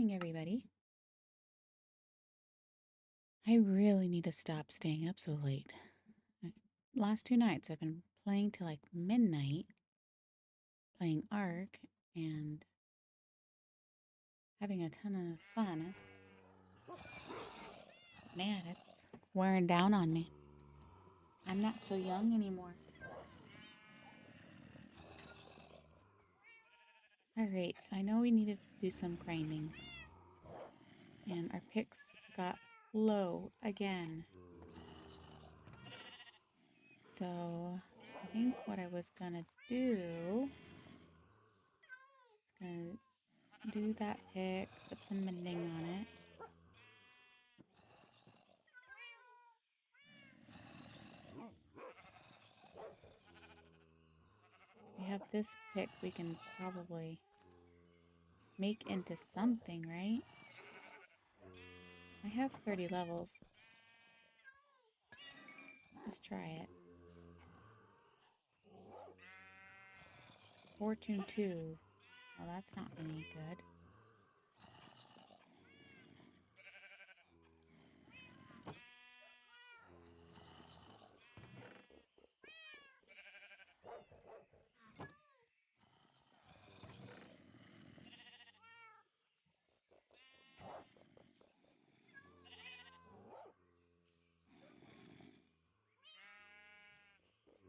morning, everybody. I really need to stop staying up so late. Last 2 nights I've been playing till like midnight, playing Ark and having a ton of fun. Man, it's wearing down on me. I'm not so young anymore. Alright, so I know we needed to do some grinding. And our picks got low again. So I think what I was gonna do is gonna do that pick, put some mending on it. We have this pick we can probably make into something, right? I have 30 levels. Let's try it. Fortune 2. Well, that's not any good.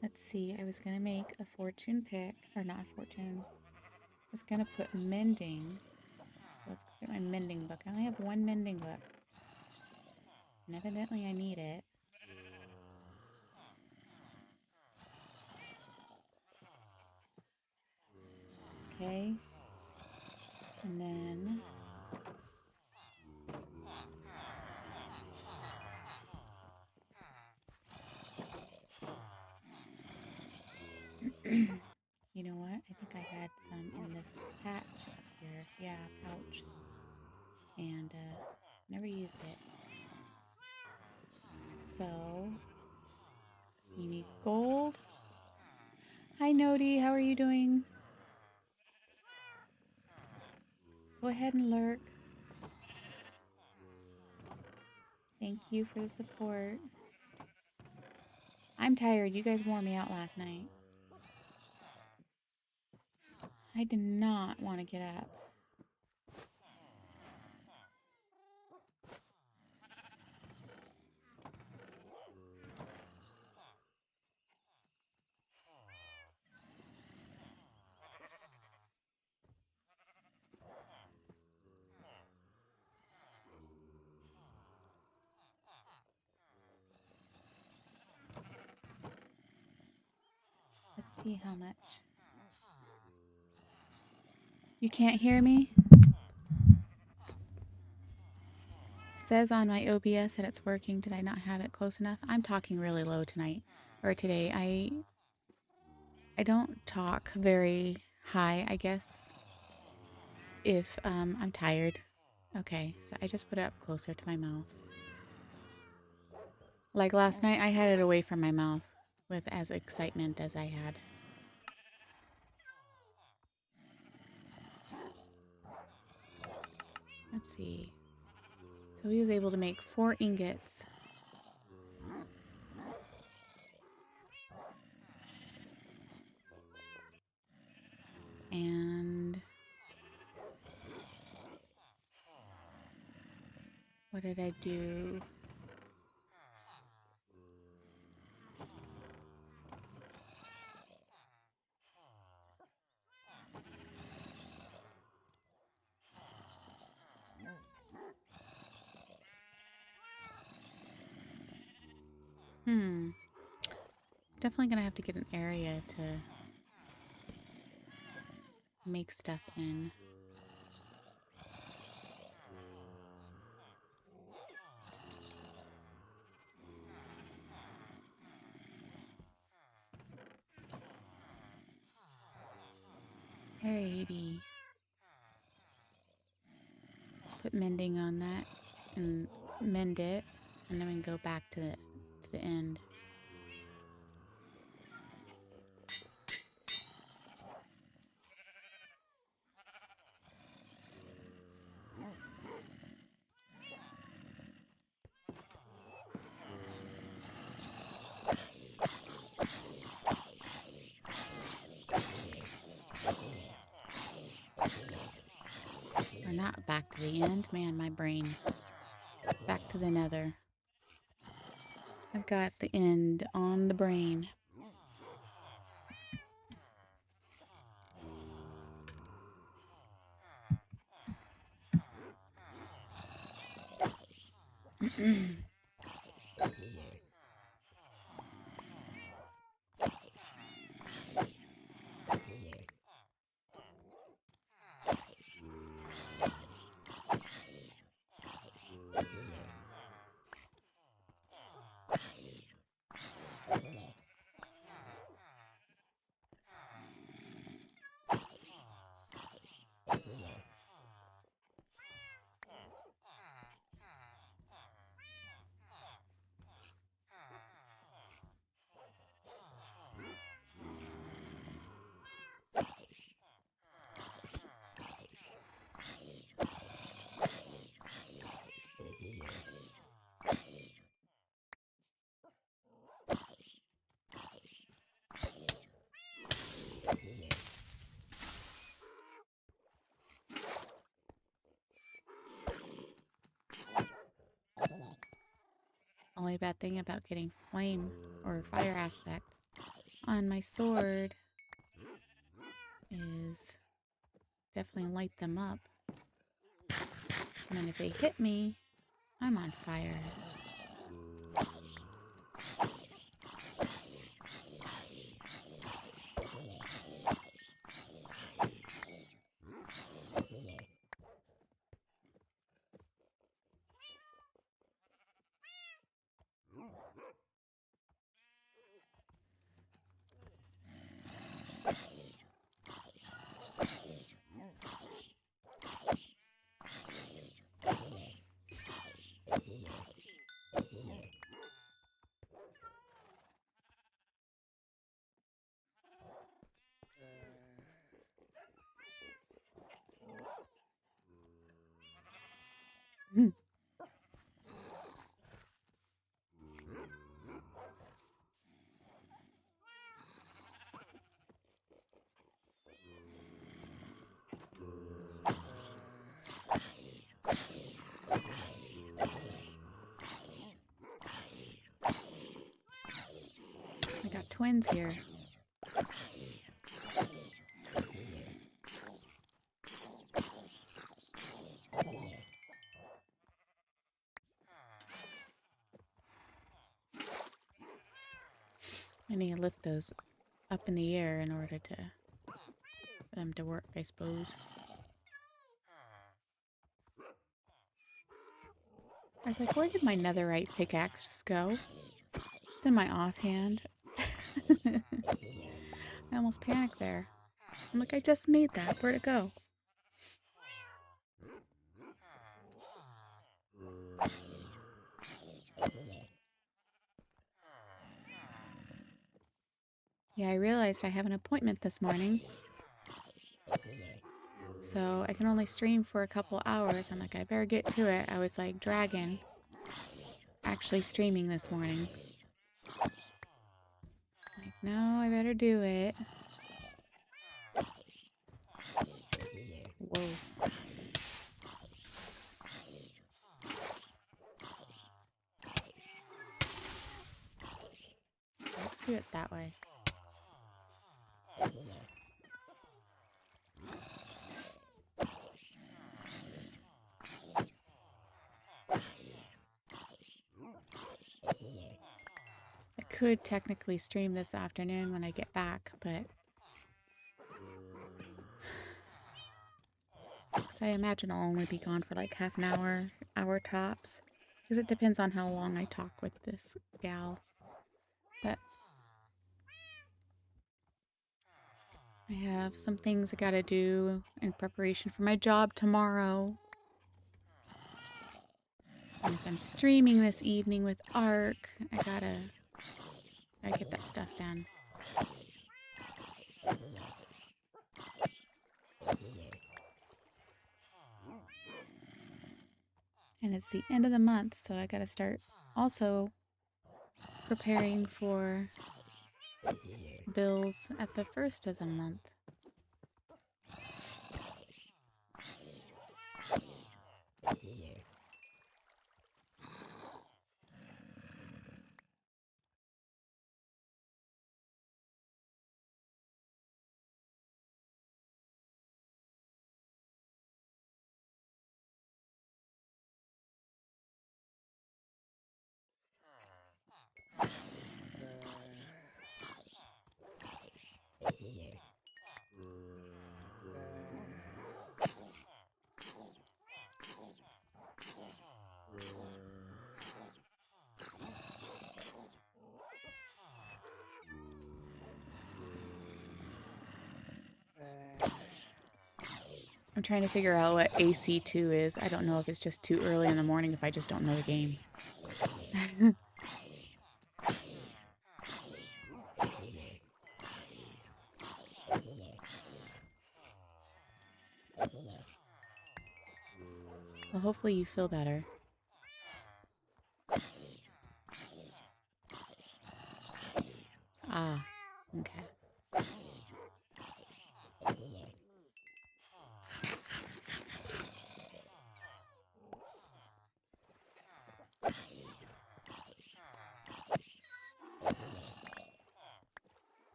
Let's see, I was gonna make a fortune pick, or not fortune. I was gonna put mending. So let's get my mending book. I only have one mending book. And evidently I need it. Okay. And then you know what? I think I had some in this patch up here. Yeah, pouch. And never used it. So you need gold. Hi Nodi, how are you doing? Go ahead and lurk. Thank you for the support. I'm tired. You guys wore me out last night. I did not want to get up. Let's see how much. You can't hear me? Says on my OBS that it's working. Did I not have it close enough? I'm talking really low tonight. Or today. I don't talk very high, I guess, if I'm tired. Okay, so I just put it up closer to my mouth. Like last night, I had it away from my mouth with as excitement as I had. Let's see. So he was able to make 4 ingots. And what did I do? Definitely gonna have to get an area to make stuff in. Alrighty. Let's put mending on that and mend it, and then we can go back to the end. not back to the end. Man, my brain. Back to the nether. I've got the end on the brain. Only bad thing about getting flame or fire aspect on my sword is definitely light them up. And then if they hit me, I'm on fire. I got twins here. I need to lift those up in the air in order for them to work, I suppose. I was like, where did my netherite pickaxe just go? It's in my offhand. I almost panicked there. I'm like, I just made that. Where'd it go? Yeah, I realized I have an appointment this morning. So I can only stream for a couple hours. I'm like, I better get to it. I was like, dragging. Actually streaming this morning. Like, no, I better do it. Whoa. Let's do it that way. I could technically stream this afternoon when I get back, but because I imagine I'll only be gone for like half an hour, hour tops. Because it depends on how long I talk with this gal. But I have some things I gotta do in preparation for my job tomorrow. And if I'm streaming this evening with Ark, I gotta get that stuff done. And it's the end of the month, so I gotta start also preparing for bills at the first of the month. I'm trying to figure out what AC2 is. I don't know if it's just too early in the morning if I just don't know the game. Well, hopefully you feel better. Ah, okay.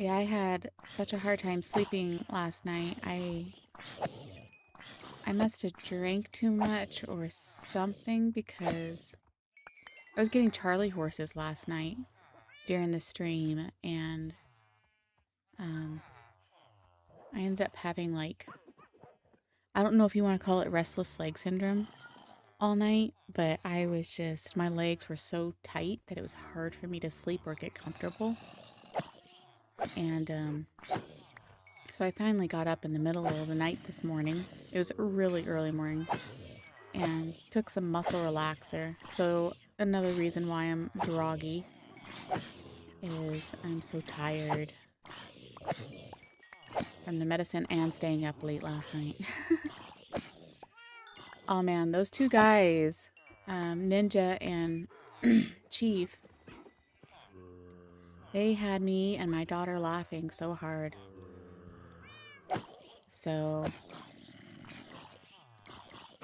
Yeah, I had such a hard time sleeping last night. I must have drank too much or something because I was getting Charlie horses last night during the stream, and I ended up having like, I don't know if you want to call it restless leg syndrome all night, but I was just, my legs were so tight that it was hard for me to sleep or get comfortable. And so I finally got up in the middle of the night this morning. It was really early morning, and took some muscle relaxer. So another reason why I'm groggy is I'm so tired from the medicine and staying up late last night. Oh man, those two guys, Ninja and Chief, they had me and my daughter laughing so hard. So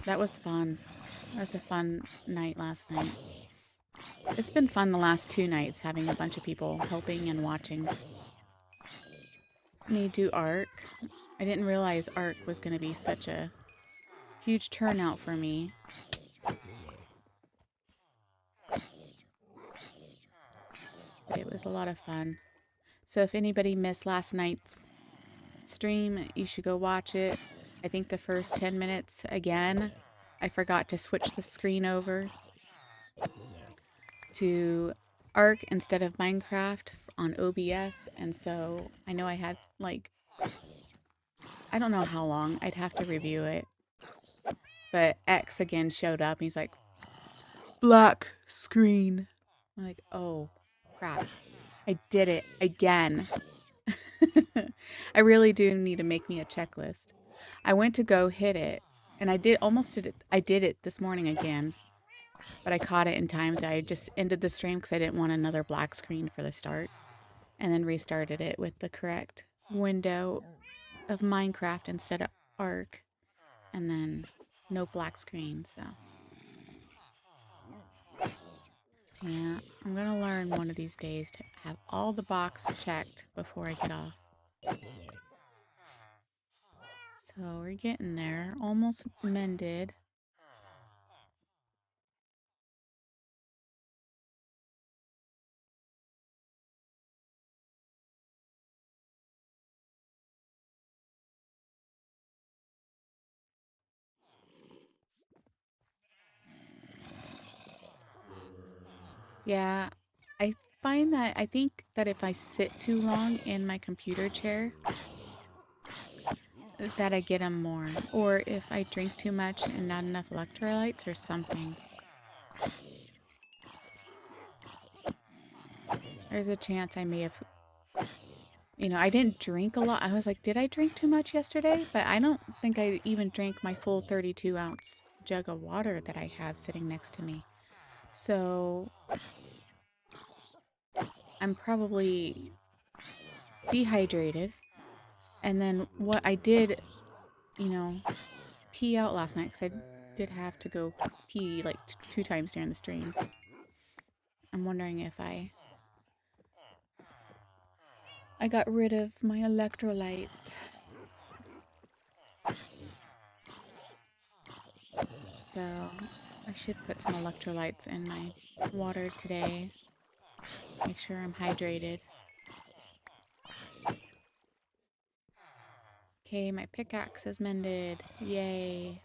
that was fun. That was a fun night last night. It's been fun the last 2 nights having a bunch of people helping and watching me do Ark. I didn't realize Ark was going to be such a huge turnout for me. But it was a lot of fun. So if anybody missed last night's stream, you should go watch it. I think the first 10 minutes, again, I forgot to switch the screen over to Ark instead of Minecraft on OBS. And so I know I had like, I don't know how long. I'd have to review it. But X again showed up and he's like, black screen. I'm like, oh, crap. I did it again. I really do need to make me a checklist. I went to go hit it, and I did it. I did it this morning again, but I caught it in time that I just ended the stream because I didn't want another black screen for the start, and then restarted it with the correct window of Minecraft instead of Ark, and then no black screen, so. Yeah, I'm gonna learn one of these days to have all the boxes checked before I get off. So we're getting there, almost mended. Yeah, I think that if I sit too long in my computer chair, that I get them more. Or if I drink too much and not enough electrolytes or something. There's a chance I may have, I didn't drink a lot. I was like, did I drink too much yesterday? But I don't think I even drank my full 32-ounce jug of water that I have sitting next to me. So I'm probably dehydrated. And then what I did, pee out last night because I did have to go pee like 2 times during the stream. I'm wondering if I got rid of my electrolytes. So I should put some electrolytes in my water today. Make sure I'm hydrated. Okay, my pickaxe is mended. Yay.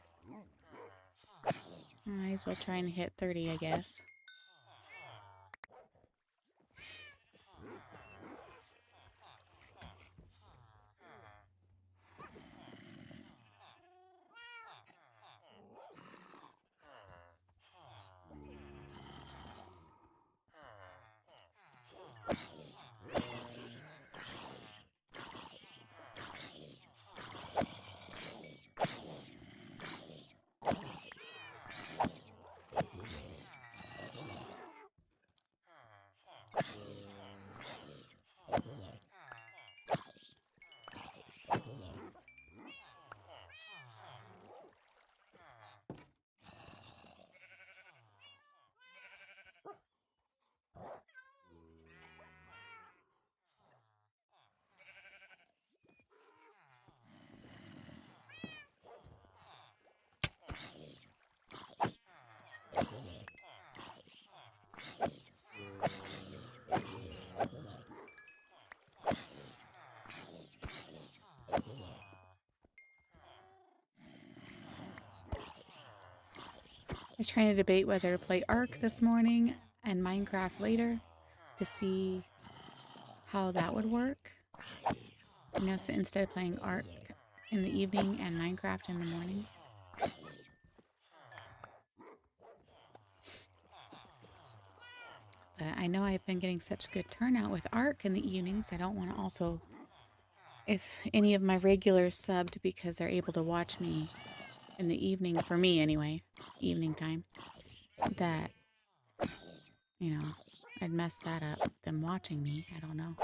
Might as well try and hit 30, I guess. was trying to debate whether to play Ark this morning and Minecraft later to see how that would work. You know, so instead of playing Ark in the evening and Minecraft in the mornings. But I know I've been getting such good turnout with Ark in the evenings. I don't want to also, if any of my regulars subbed because they're able to watch me in the evening, for me anyway, evening time, that, you know, I'd mess that up, them watching me. I don't know.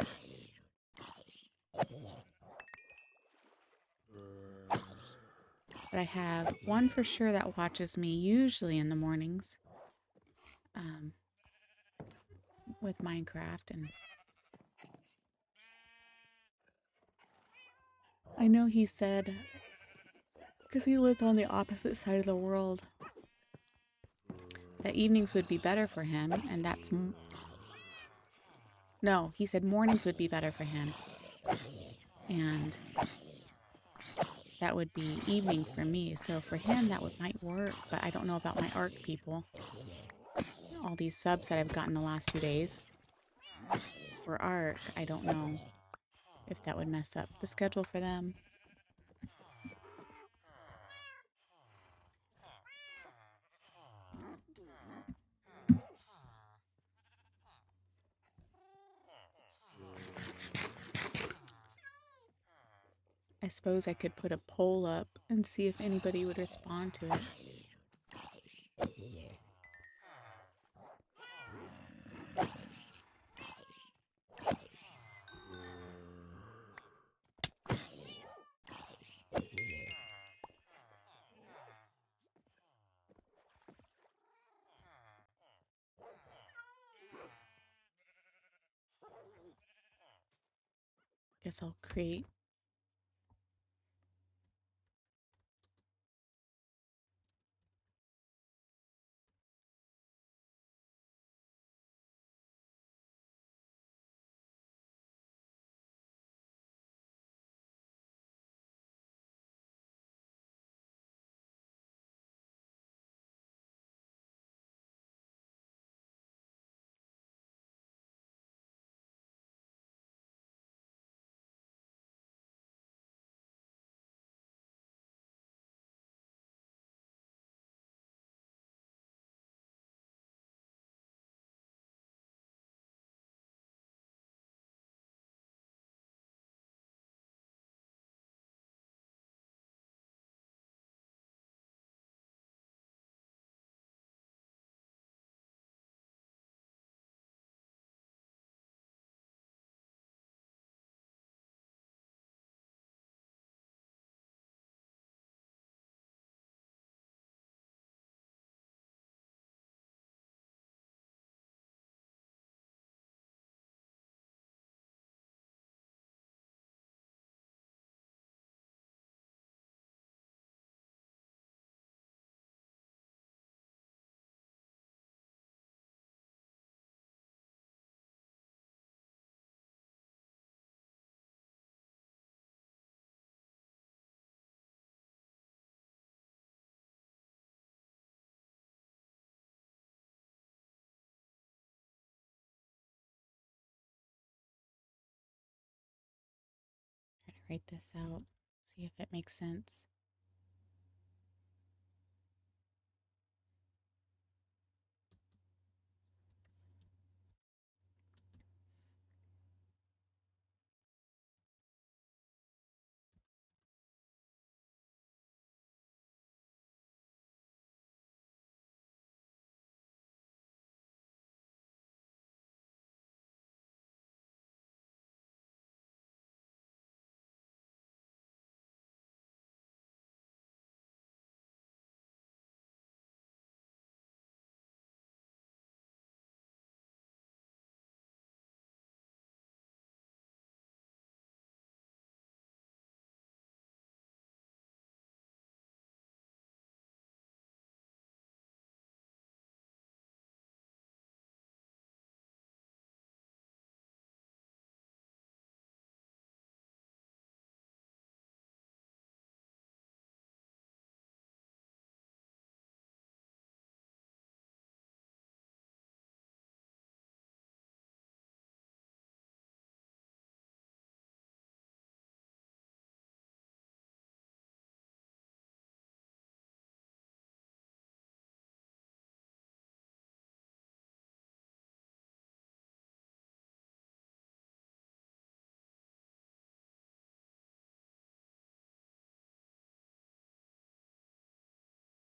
But I have one for sure that watches me usually in the mornings with Minecraft. And I know he said, because he lives on the opposite side of the world, that evenings would be better for him. And that's... No, he said mornings would be better for him. And that would be evening for me. So for him, that might work. But I don't know about my Ark people. All these subs that I've gotten the last 2 days. For Ark, I don't know if that would mess up the schedule for them. I suppose I could put a poll up and see if anybody would respond to it. Guess I'll create write this out, see if it makes sense.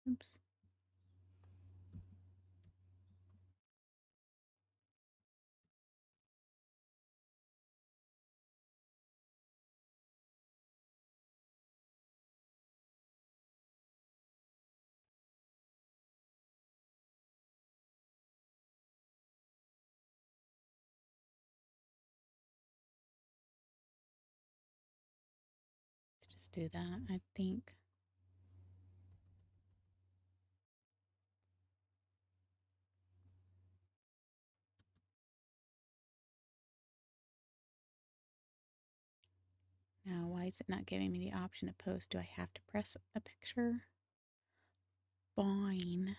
Oops. Let's just do that, I think. Now, why is it not giving me the option to post? Do I have to press a picture? Fine.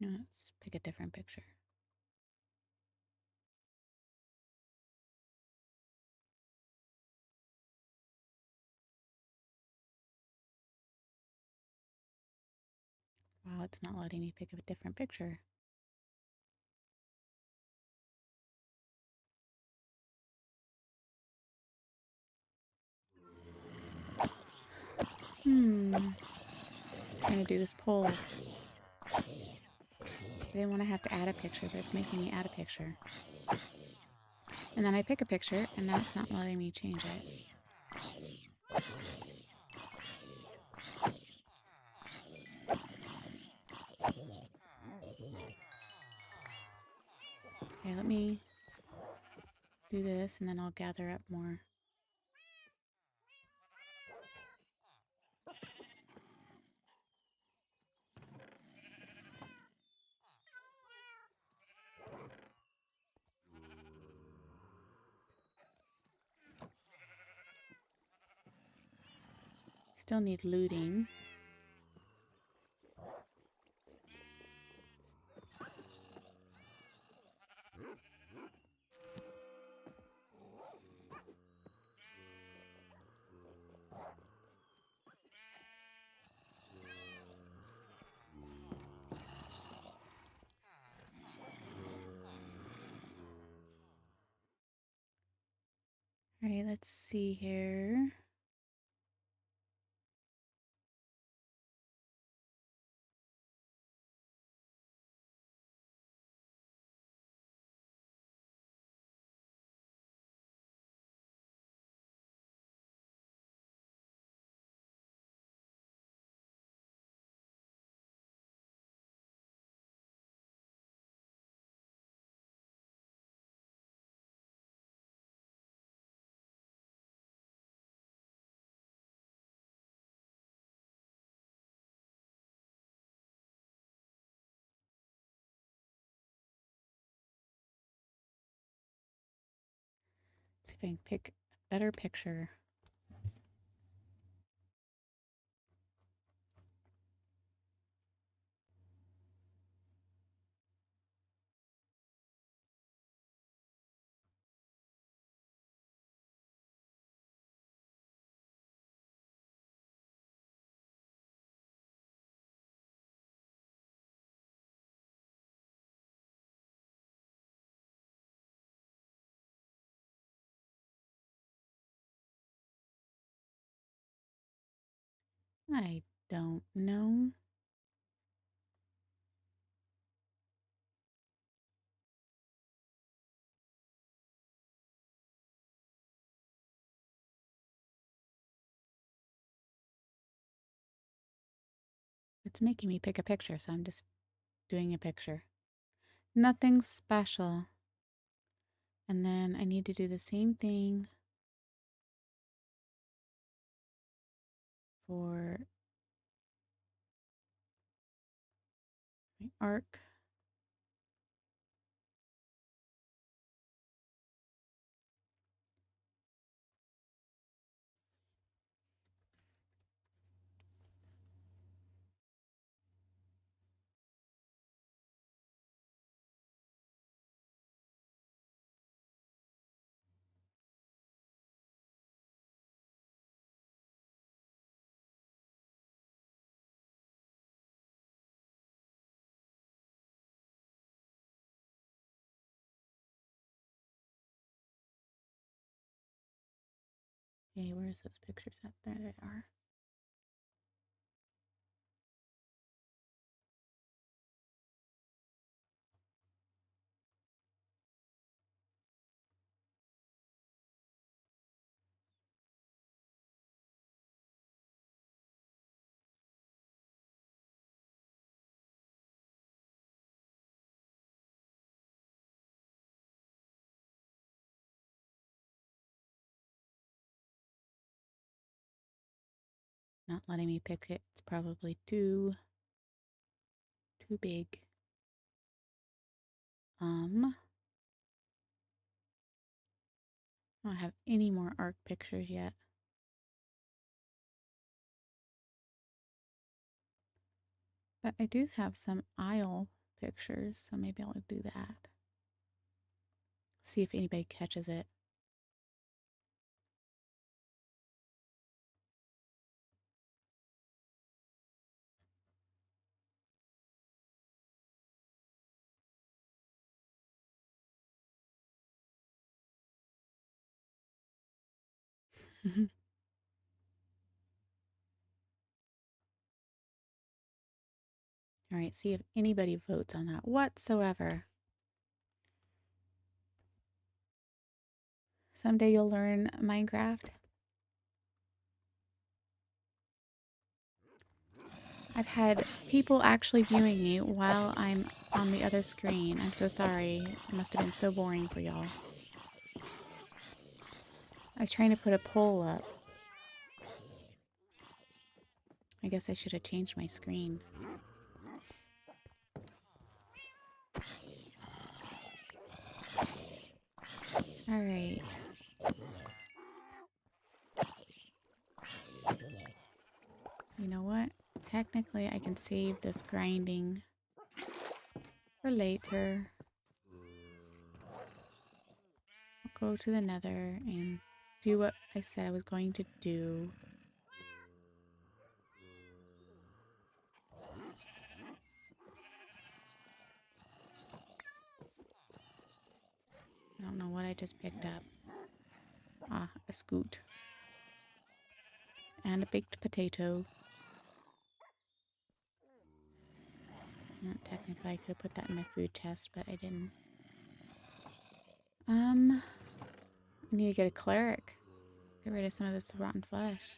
No, let's pick a different picture. Wow, it's not letting me pick a different picture. Trying to do this poll. I didn't want to have to add a picture, but it's making me add a picture. And then I pick a picture, and now it's not letting me change it. Okay, let me do this, and then I'll gather up more. Still need looting. All right, let's see here. See if I can pick a better picture. I don't know. It's making me pick a picture, so I'm just doing a picture. Nothing special. And then I need to do the same thing for my arc. Okay, where's those pictures at? There they are. Not letting me pick it. It's probably too big. I don't have any more ARC pictures yet. But I do have some aisle pictures, so maybe I'll do that. See if anybody catches it. All right, see if anybody votes on that whatsoever. Someday you'll learn Minecraft. I've had people actually viewing me while I'm on the other screen. I'm so sorry. It must have been so boring for y'all. I was trying to put a poll up. I guess I should have changed my screen. All right. You know what? Technically, I can save this grinding for later. I'll go to the Nether and do what I said I was going to do. I don't know what I just picked up. Ah, a scoot. And a baked potato. Technically, I could have put that in my food chest, but I didn't. I need to get a cleric. Get rid of some of this rotten flesh.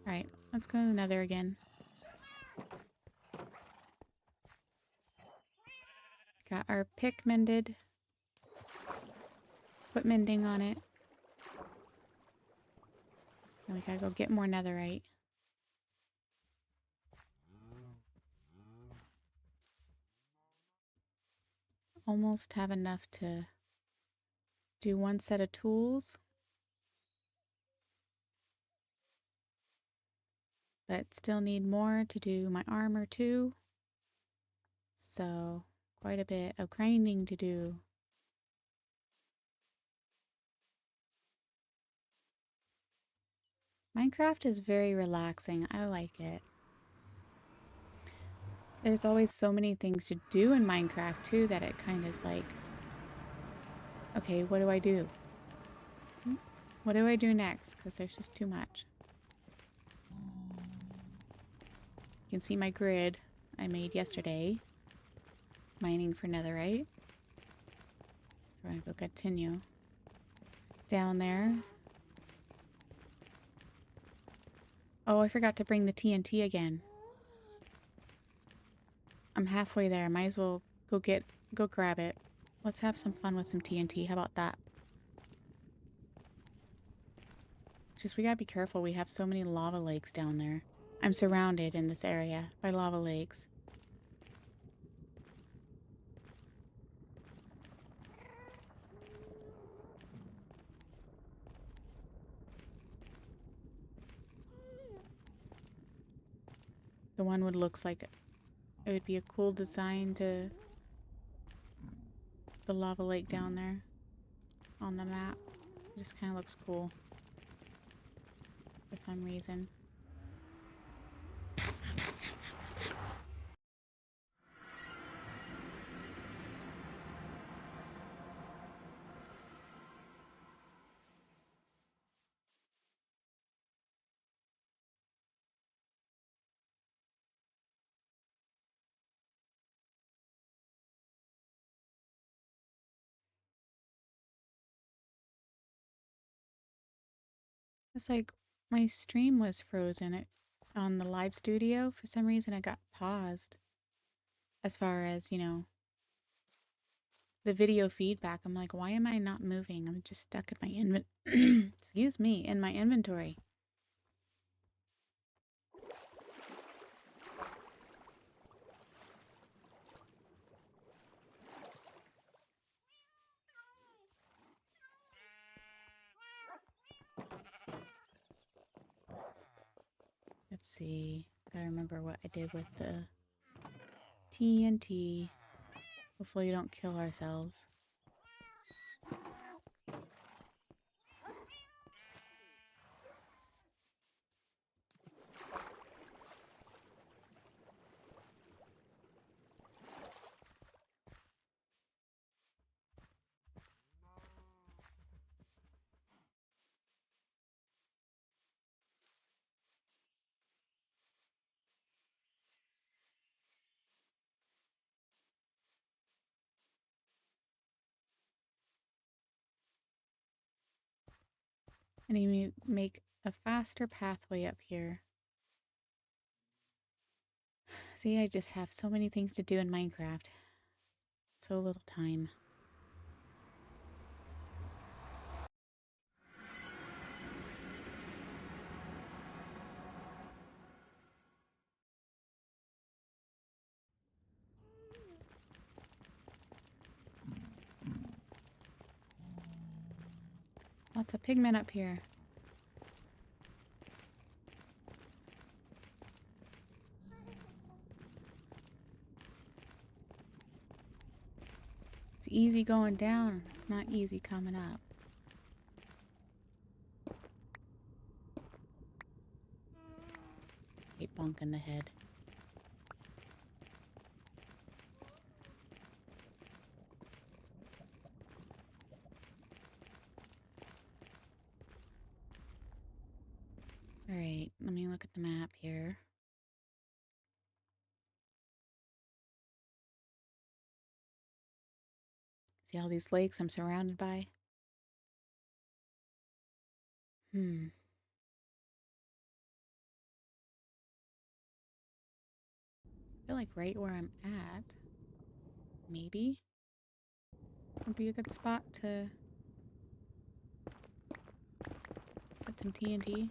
Alright, let's go to the Nether again. Got our pick mended. Put mending on it. And we gotta go get more netherite. Almost have enough to do one set of tools. But still need more to do my armor too. So, quite a bit of grinding to do. Minecraft is very relaxing. I like it. There's always so many things to do in Minecraft too that it kind of is like, okay, what do I do? What do I do next? Because there's just too much. You can see my grid I made yesterday. Mining for netherite. So we're going to go continue. Down there. Oh, I forgot to bring the TNT again. I'm halfway there. Might as well go grab it. Let's have some fun with some TNT. How about that? Just we gotta be careful. We have so many lava lakes down there. I'm surrounded in this area by lava lakes. The one would looks like it would be a cool design to the lava lake down there on the map. It just kind of looks cool for some reason. It's like my stream was frozen on the live studio. For some reason, it got paused. As far as, the video feedback, I'm like, why am I not moving? I'm just stuck in my excuse me, in my inventory. Let's see. Gotta remember what I did with the TNT. Hopefully we don't kill ourselves. I need to make a faster pathway up here. See, I just have so many things to do in Minecraft. So little time. Lots of pigmen up here. It's easy going down. It's not easy coming up. Hate bonk in the head. Alright, let me look at the map here. See all these lakes I'm surrounded by? I feel like right where I'm at, maybe, would be a good spot to put some TNT.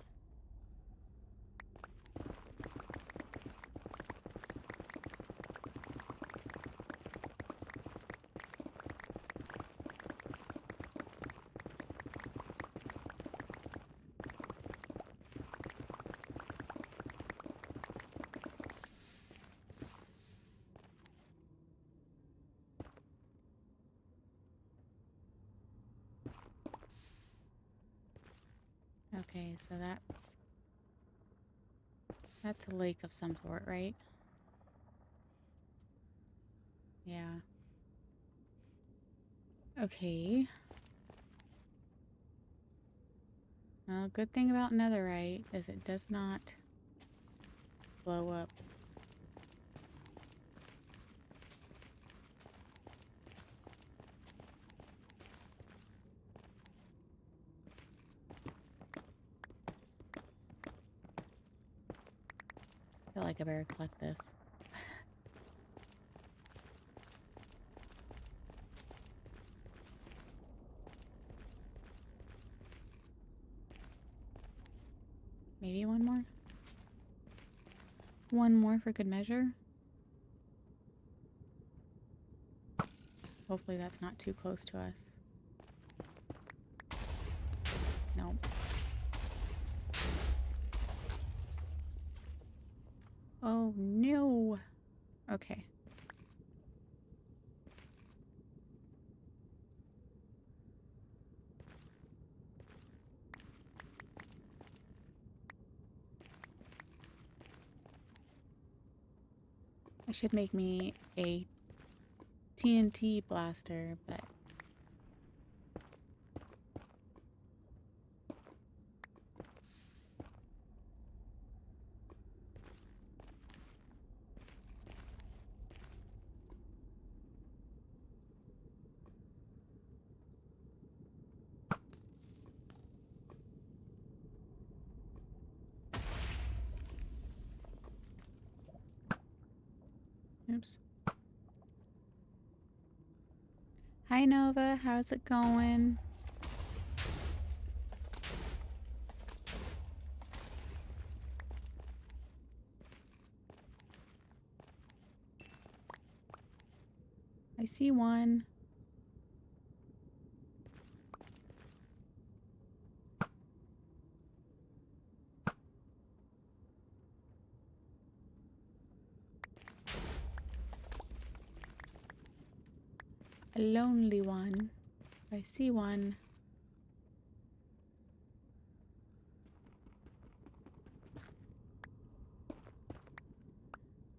Okay, so that's a lake of some sort, right? Yeah. Okay. Well, good thing about netherite is it does not blow up. I feel like I better collect this. Maybe one more? One more for good measure? Hopefully that's not too close to us. Nope. Oh no! Okay. I should make me a TNT blaster, but Oops. Hi Nova, how's it going? I see one. A lonely one. I see one.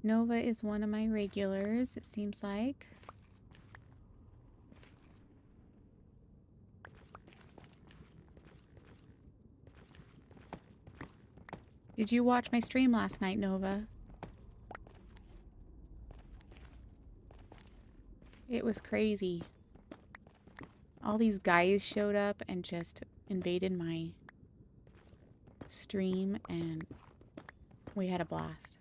Nova is one of my regulars, it seems like. Did you watch my stream last night, Nova? It was crazy. All these guys showed up and just invaded my stream, and we had a blast.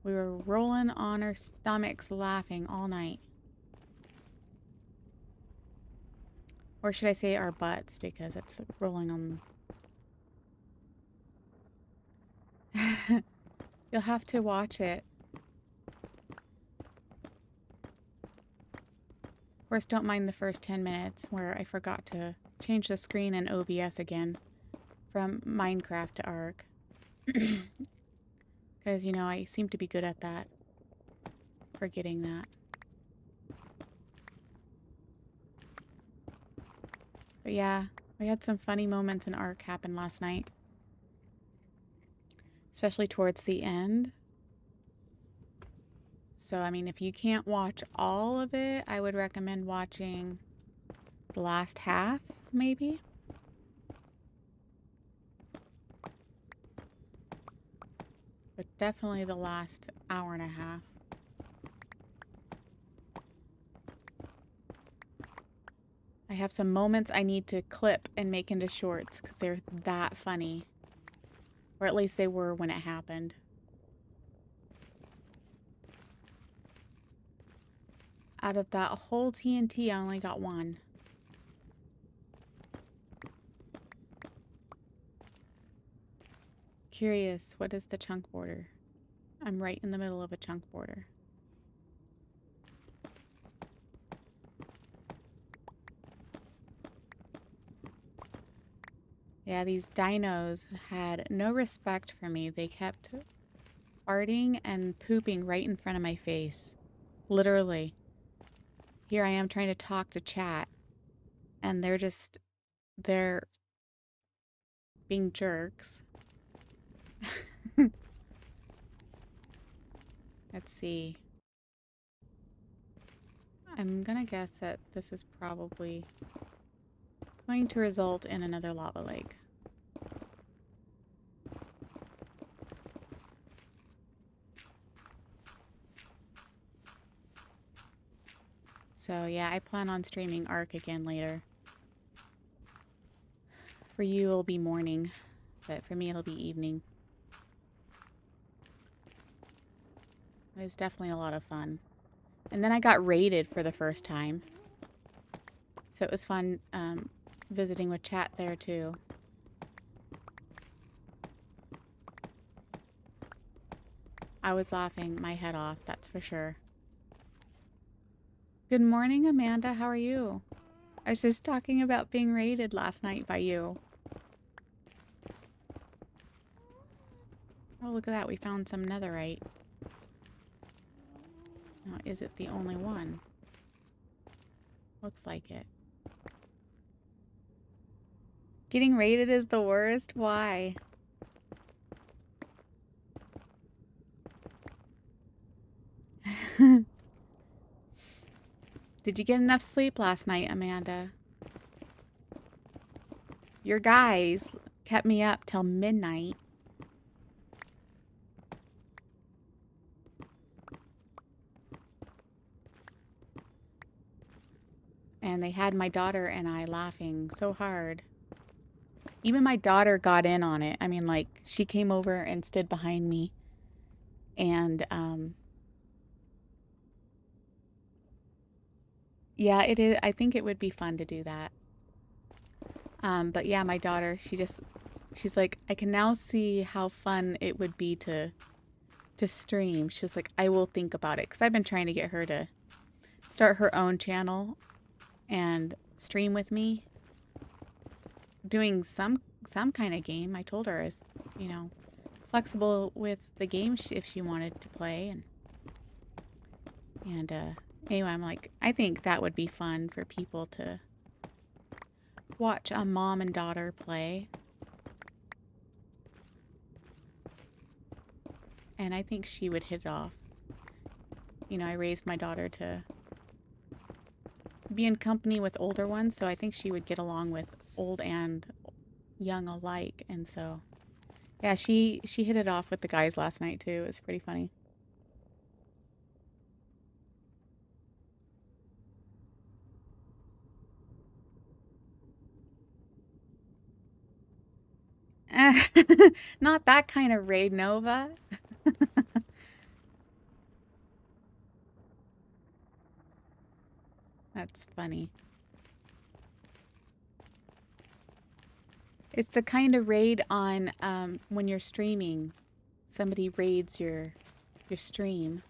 We were rolling on our stomachs laughing all night. Or should I say our butts, because it's rolling on... You'll have to watch it. Of course, don't mind the first 10 minutes where I forgot to change the screen in OBS again from Minecraft to Ark. Because, you know, I seem to be good at that. Forgetting that. But yeah, we had some funny moments in Ark happen last night. Especially towards the end. So, I mean, if you can't watch all of it, I would recommend watching the last half, maybe. But definitely the last hour and a half. I have some moments I need to clip and make into shorts because they're that funny. Or at least they were when it happened. Out of that whole TNT, I only got one. Curious, what is the chunk border? I'm right in the middle of a chunk border. Yeah, these dinos had no respect for me. They kept farting and pooping right in front of my face. Literally. Here I am trying to talk to chat, and they're being jerks. Let's see. I'm gonna guess that this is probably going to result in another lava lake. So yeah, I plan on streaming Ark again later. For you it'll be morning, but for me it'll be evening. It was definitely a lot of fun. And then I got raided for the first time. So it was fun visiting with chat there too. I was laughing my head off, that's for sure. Good morning, Amanda. How are you? I was just talking about being raided last night by you. Oh, look at that. We found some netherite. Now, is it the only one? Looks like it. Getting raided is the worst? Why? Did you get enough sleep last night, Amanda? Your guys kept me up till midnight. And they had my daughter and I laughing so hard. Even my daughter got in on it. I mean, like, she came over and stood behind me. And Yeah, it is. I think it would be fun to do that. But yeah, my daughter, she's like, I can now see how fun it would be to stream. She's like, I will think about it because I've been trying to get her to start her own channel and stream with me, doing some kind of game. I told her is, you know, flexible with the game if she wanted to play and anyway, I'm like, I think that would be fun for people to watch a mom and daughter play. And I think she would hit it off. You know, I raised my daughter to be in company with older ones, so I think she would get along with old and young alike. And so, yeah, she hit it off with the guys last night too. It was pretty funny. Not that kind of raid, Nova. That's funny. It's the kind of raid on when you're streaming. Somebody raids your stream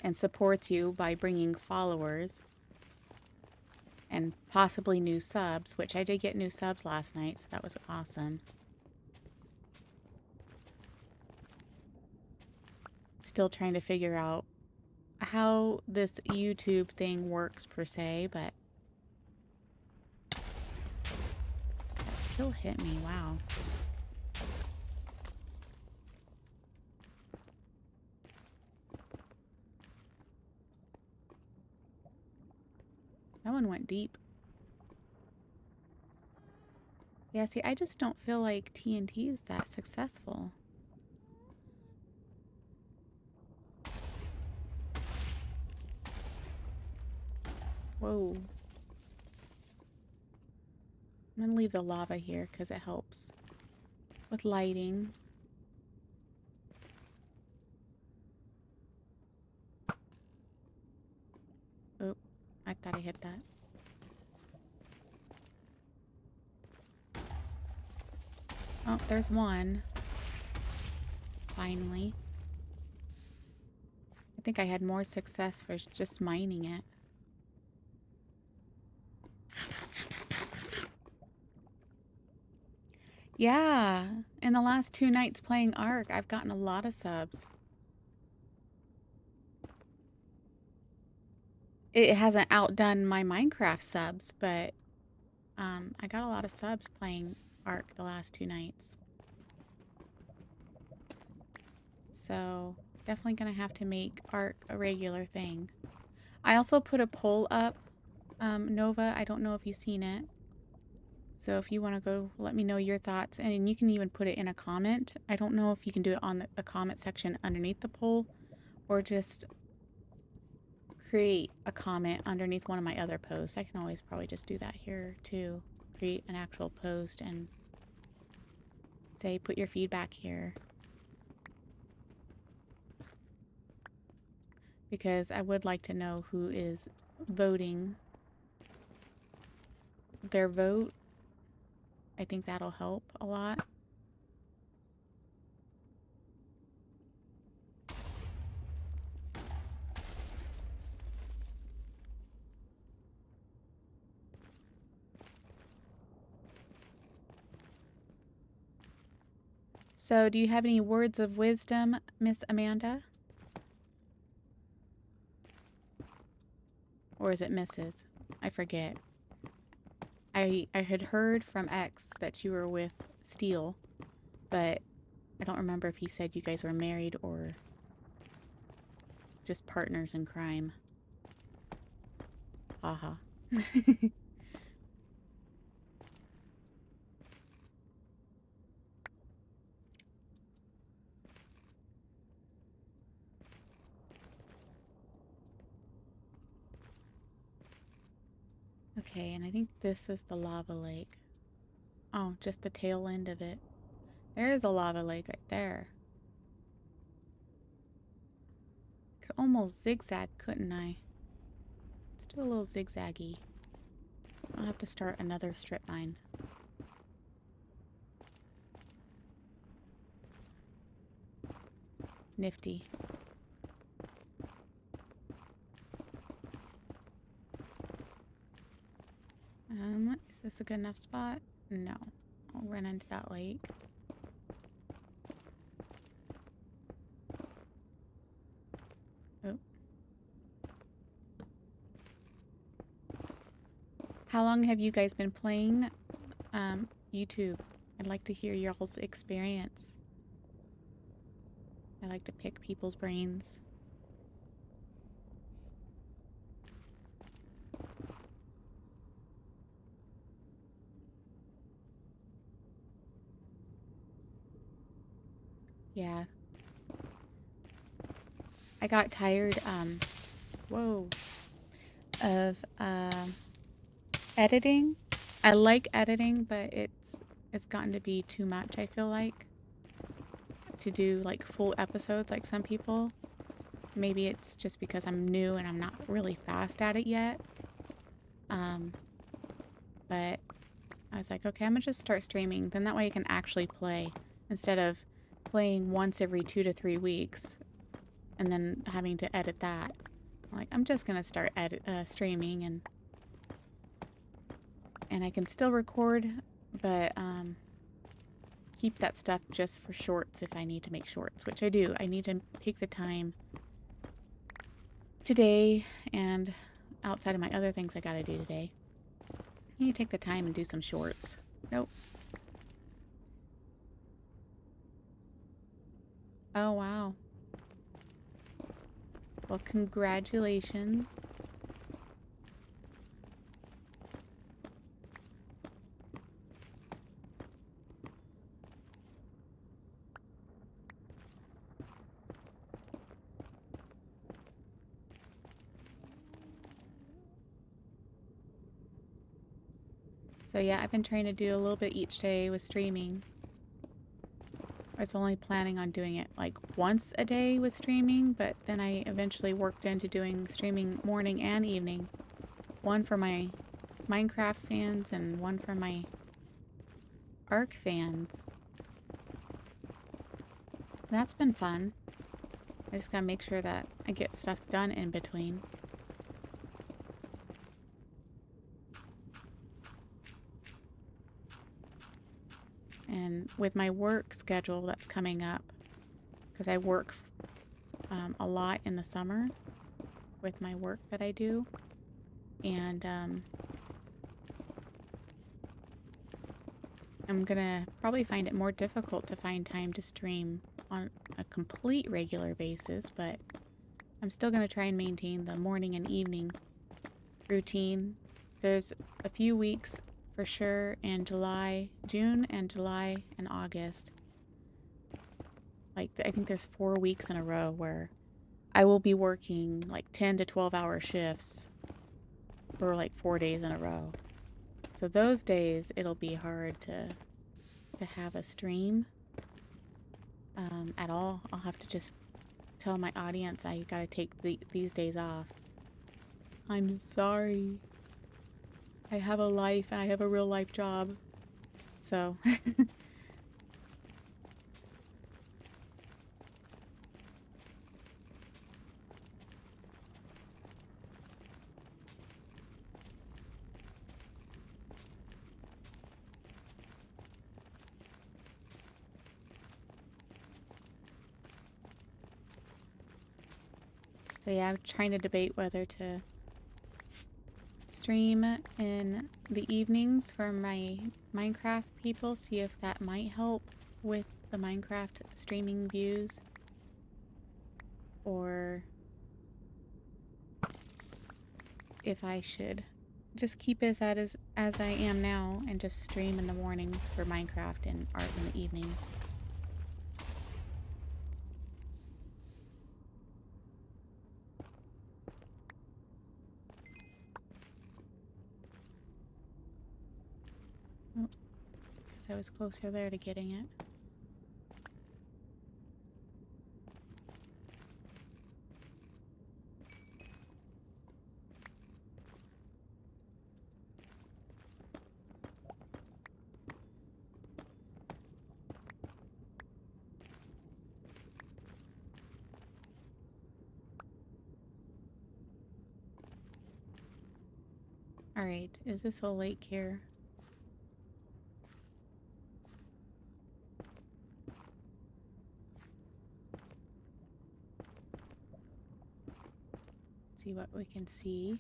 and supports you by bringing followers and possibly new subs, which I did get new subs last night, so that was awesome. Still trying to figure out how this YouTube thing works per se, but that still hit me. Wow. That one went deep. Yeah, see, I just don't feel like TNT is that successful. Whoa. I'm gonna leave the lava here because it helps with lighting. Oh, I thought I hit that. Oh, there's one. Finally. I think I had more success for just mining it. Yeah, in the last 2 nights playing Ark, I've gotten a lot of subs. It hasn't outdone my Minecraft subs, but I got a lot of subs playing Ark the last 2 nights. So definitely gonna have to make Ark a regular thing. I also put a poll up, Nova. I don't know if you've seen it. So if you want to go, let me know your thoughts. And you can even put it in a comment. I don't know if you can do it on the comment section underneath the poll or just create a comment underneath one of my other posts. I can always probably just do that here too. Create an actual post and say, put your feedback here. Because I would like to know who is voting their vote. I think that'll help a lot. So, do you have any words of wisdom, Miss Amanda? Or is it Mrs.? I forget. I had heard from X that you were with Steel, but I don't remember if he said you guys were married or just partners in crime. Haha. Okay, and I think this is the lava lake. Oh, just the tail end of it. There is a lava lake right there. Could almost zigzag, couldn't I? Do a little zigzaggy. I'll have to start another strip mine. Nifty. Is this a good enough spot? No. I'll run into that lake. Oh. How long have you guys been playing YouTube? I'd like to hear y'all's experience. I like to pick people's brains. Yeah. I got tired, whoa, of, editing. I like editing, but it's gotten to be too much, I feel like, to do, like, full episodes like some people. Maybe it's just because I'm new and I'm not really fast at it yet. But I was like, okay, I'm gonna just start streaming. Then that way I can actually play instead of playing once every 2 to 3 weeks and then having to edit that. Like, I'm just gonna start streaming, and I can still record, but keep that stuff just for shorts if I need to make shorts, which I do. I need to take the time today and outside of my other things I gotta do today. I need to take the time and do some shorts. Nope. Oh, wow. Well, congratulations. So yeah, I've been trying to do a little bit each day with streaming. I was only planning on doing it like once a day with streaming, but then I eventually worked into doing streaming morning and evening. One for my Minecraft fans and one for my Ark fans. That's been fun. I just gotta make sure that I get stuff done in between. And with my work schedule that's coming up, because I work a lot in the summer with my work that I do, and I'm gonna probably find it more difficult to find time to stream on a complete regular basis, but I'm still gonna try and maintain the morning and evening routine. There's a few weeks for sure in June and July and August. Like, I think there's 4 weeks in a row where I will be working like 10 to 12-hour shifts for like 4 days in a row. So those days it'll be hard to have a stream at all. I'll have to just tell my audience I gotta take these days off. I'm sorry. I have a life and I have a real life job. So so yeah, I'm trying to debate whether to stream in the evenings for my Minecraft people, see if that might help with the Minecraft streaming views, or if I should just keep it as I am now and just stream in the mornings for Minecraft and art in the evenings. Oh, because I was closer there to getting it. Alright, is this a lake here? See what we can see.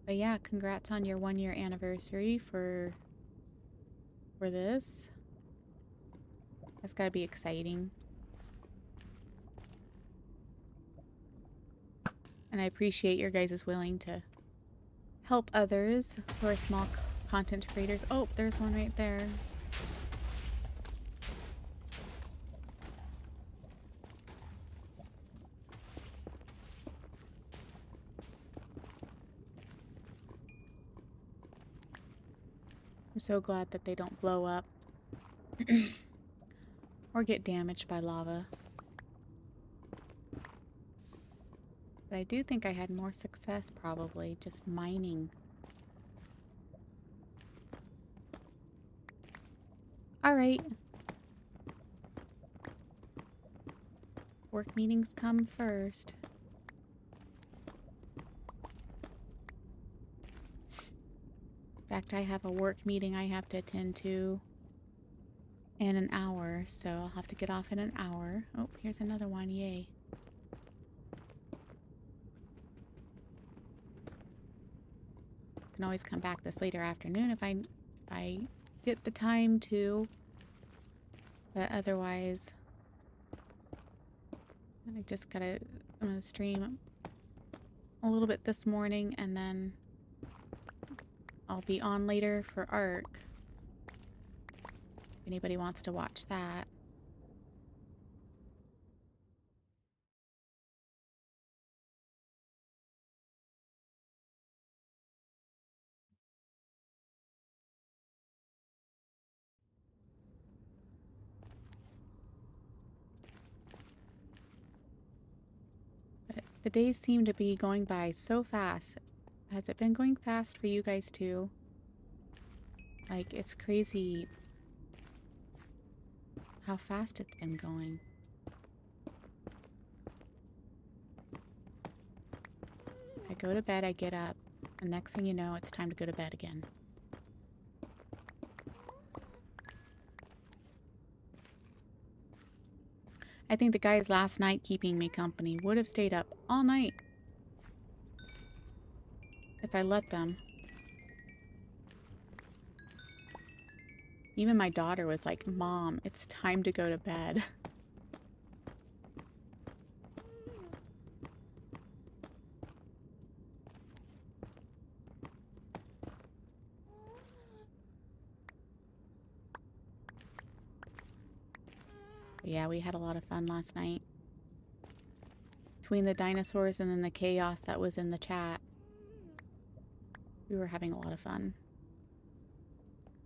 But yeah, congrats on your 1-year anniversary for this. That's gotta be exciting. And I appreciate your guys' willing to help others who are small content creators. Oh, there's one right there. I'm so glad that they don't blow up or get damaged by lava. But I do think I had more success probably just mining. Alright. Work meetings come first. In fact, I have a work meeting I have to attend to in an hour, so I'll have to get off in an hour. Oh, here's another one. Yay. I can always come back this later afternoon if I get the time to. But otherwise, I just gotta, I'm gonna stream a little bit this morning and then I'll be on later for ARC. If anybody wants to watch that. But the days seem to be going by so fast. Has it been going fast for you guys too? Like, it's crazy how fast it's been going. I go to bed, I get up, and next thing you know, it's time to go to bed again. I think the guys last night keeping me company would have stayed up all night if I let them. Even my daughter was like, "Mom, it's time to go to bed." But yeah, we had a lot of fun last night. Between the dinosaurs and then the chaos that was in the chat. We were having a lot of fun.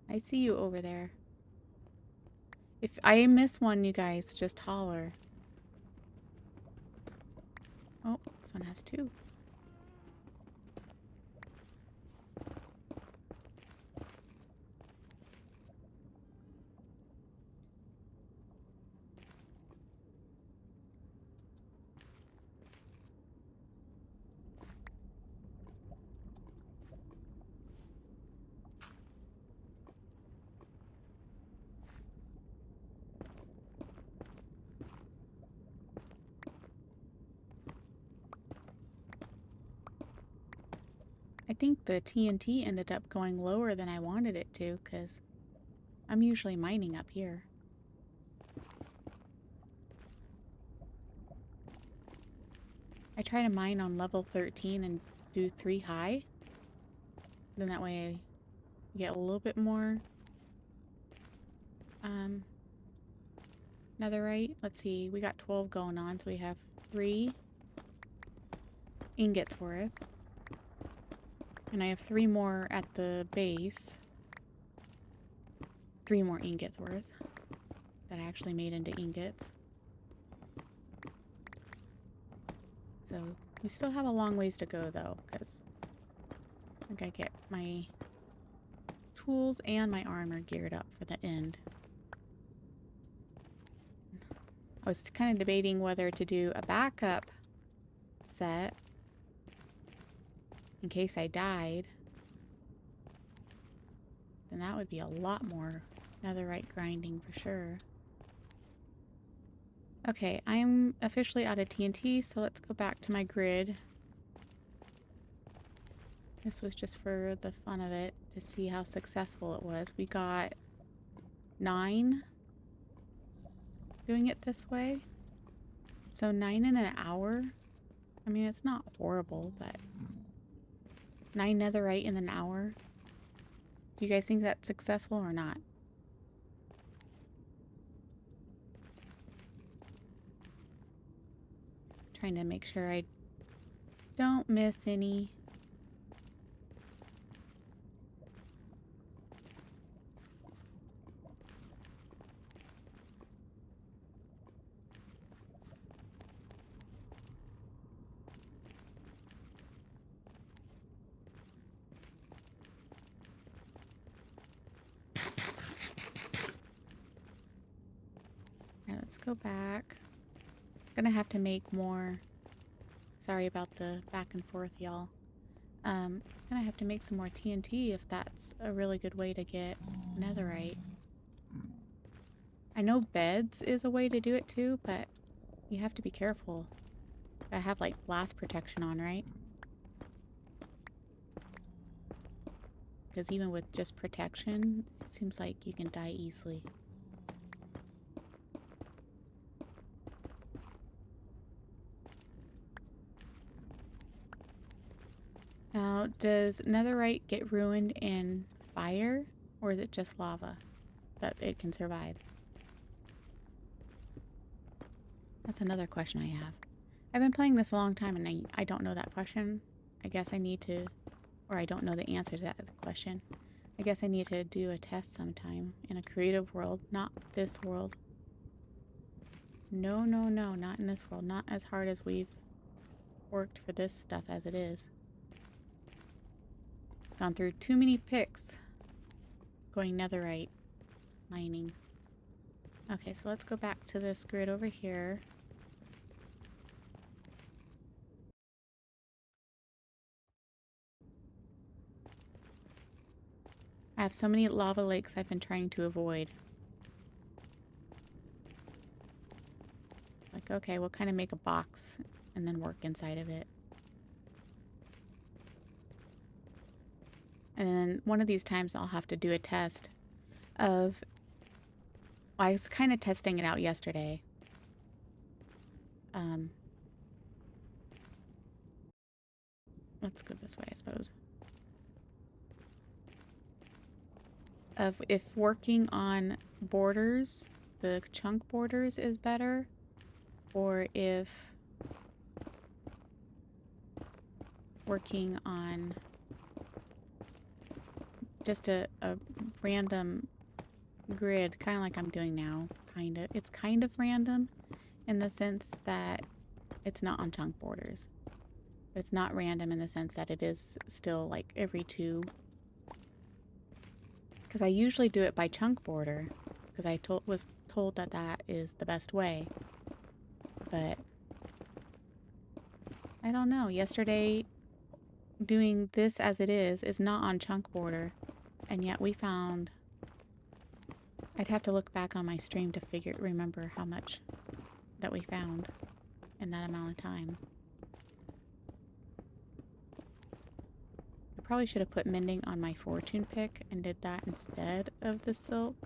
I see you over there. If I miss one, you guys, just holler. Oh, this one has two. I think the TNT ended up going lower than I wanted it to, because I'm usually mining up here. I try to mine on level 13 and do 3 high. Then that way I get a little bit more netherite. Let's see, we got 12 going on, so we have 3 ingots worth. And I have 3 more at the base. 3 more ingots worth that I actually made into ingots. So we still have a long ways to go though, because I gotta get my tools and my armor geared up for the end. I was kind of debating whether to do a backup set in case I died. Then that would be a lot more netherite grinding for sure. Okay, I am officially out of TNT, so let's go back to my grid. This was just for the fun of it, to see how successful it was. We got 9 doing it this way. So 9 in an hour. I mean, it's not horrible, but 9 netherite in an hour. Do you guys think that's successful or not? Trying to make sure I don't miss any. Alright, let's go back. I'm gonna have to make more. Sorry about the back and forth, y'all. I'm gonna have to make some more TNT if that's a really good way to get netherite. I know beds is a way to do it too, but you have to be careful. I have like blast protection on, right? Because even with just protection, it seems like you can die easily. Now, does netherite get ruined in fire, or is it just lava that it can survive? That's another question I have. I've been playing this a long time and I don't know that question. I guess I need to, or I don't know the answer to that question. I guess I need to do a test sometime in a creative world, not this world. No, no, no, not in this world. Not as hard as we've worked for this stuff as it is. Gone through too many picks going netherite mining. Okay, so let's go back to this grid over here. I have so many lava lakes I've been trying to avoid. Like, okay, we'll kind of make a box and then work inside of it. And then one of these times I'll have to do a test of... Well, I was kind of testing it out yesterday. Let's go this way, I suppose. Of if working on borders, the chunk borders is better, or if working on just a random grid, kind of like I'm doing now, kind of. It's kind of random in the sense that it's not on chunk borders. But it's not random in the sense that it is still like every 2. Because I usually do it by chunk border, because I was told that that is the best way. But I don't know. Yesterday, doing this as it is not on chunk border, and yet we found... I'd have to look back on my stream to remember how much that we found in that amount of time. I probably should have put mending on my fortune pick and did that instead of the silk,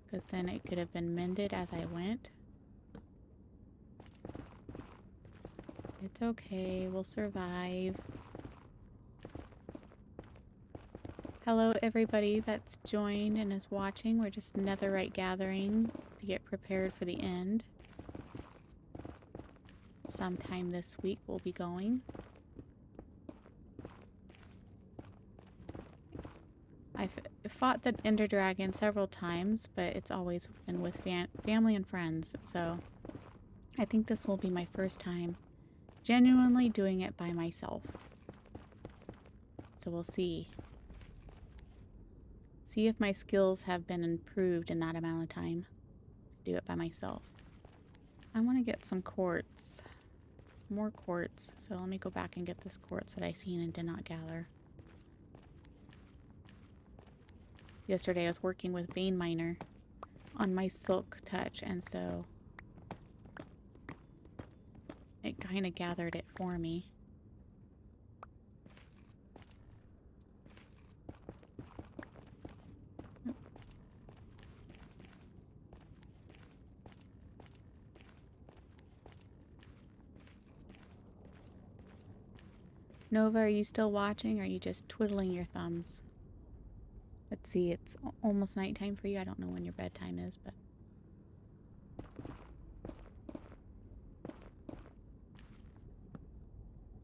because then it could have been mended as I went. It's okay, we'll survive. Hello everybody that's joined and is watching. We're just netherite gathering to get prepared for the end. Sometime this week we'll be going. I've fought the Ender Dragon several times, but it's always been with family and friends, so I think this will be my first time genuinely doing it by myself. So we'll see. See if my skills have been improved in that amount of time to do it by myself. I want to get some quartz. More quartz. So let me go back and get this quartz that I seen and did not gather. Yesterday I was working with Vein Miner on my Silk Touch, and so it kind of gathered it for me. Nova, are you still watching, or are you just twiddling your thumbs? Let's see, it's almost nighttime for you. I don't know when your bedtime is, but...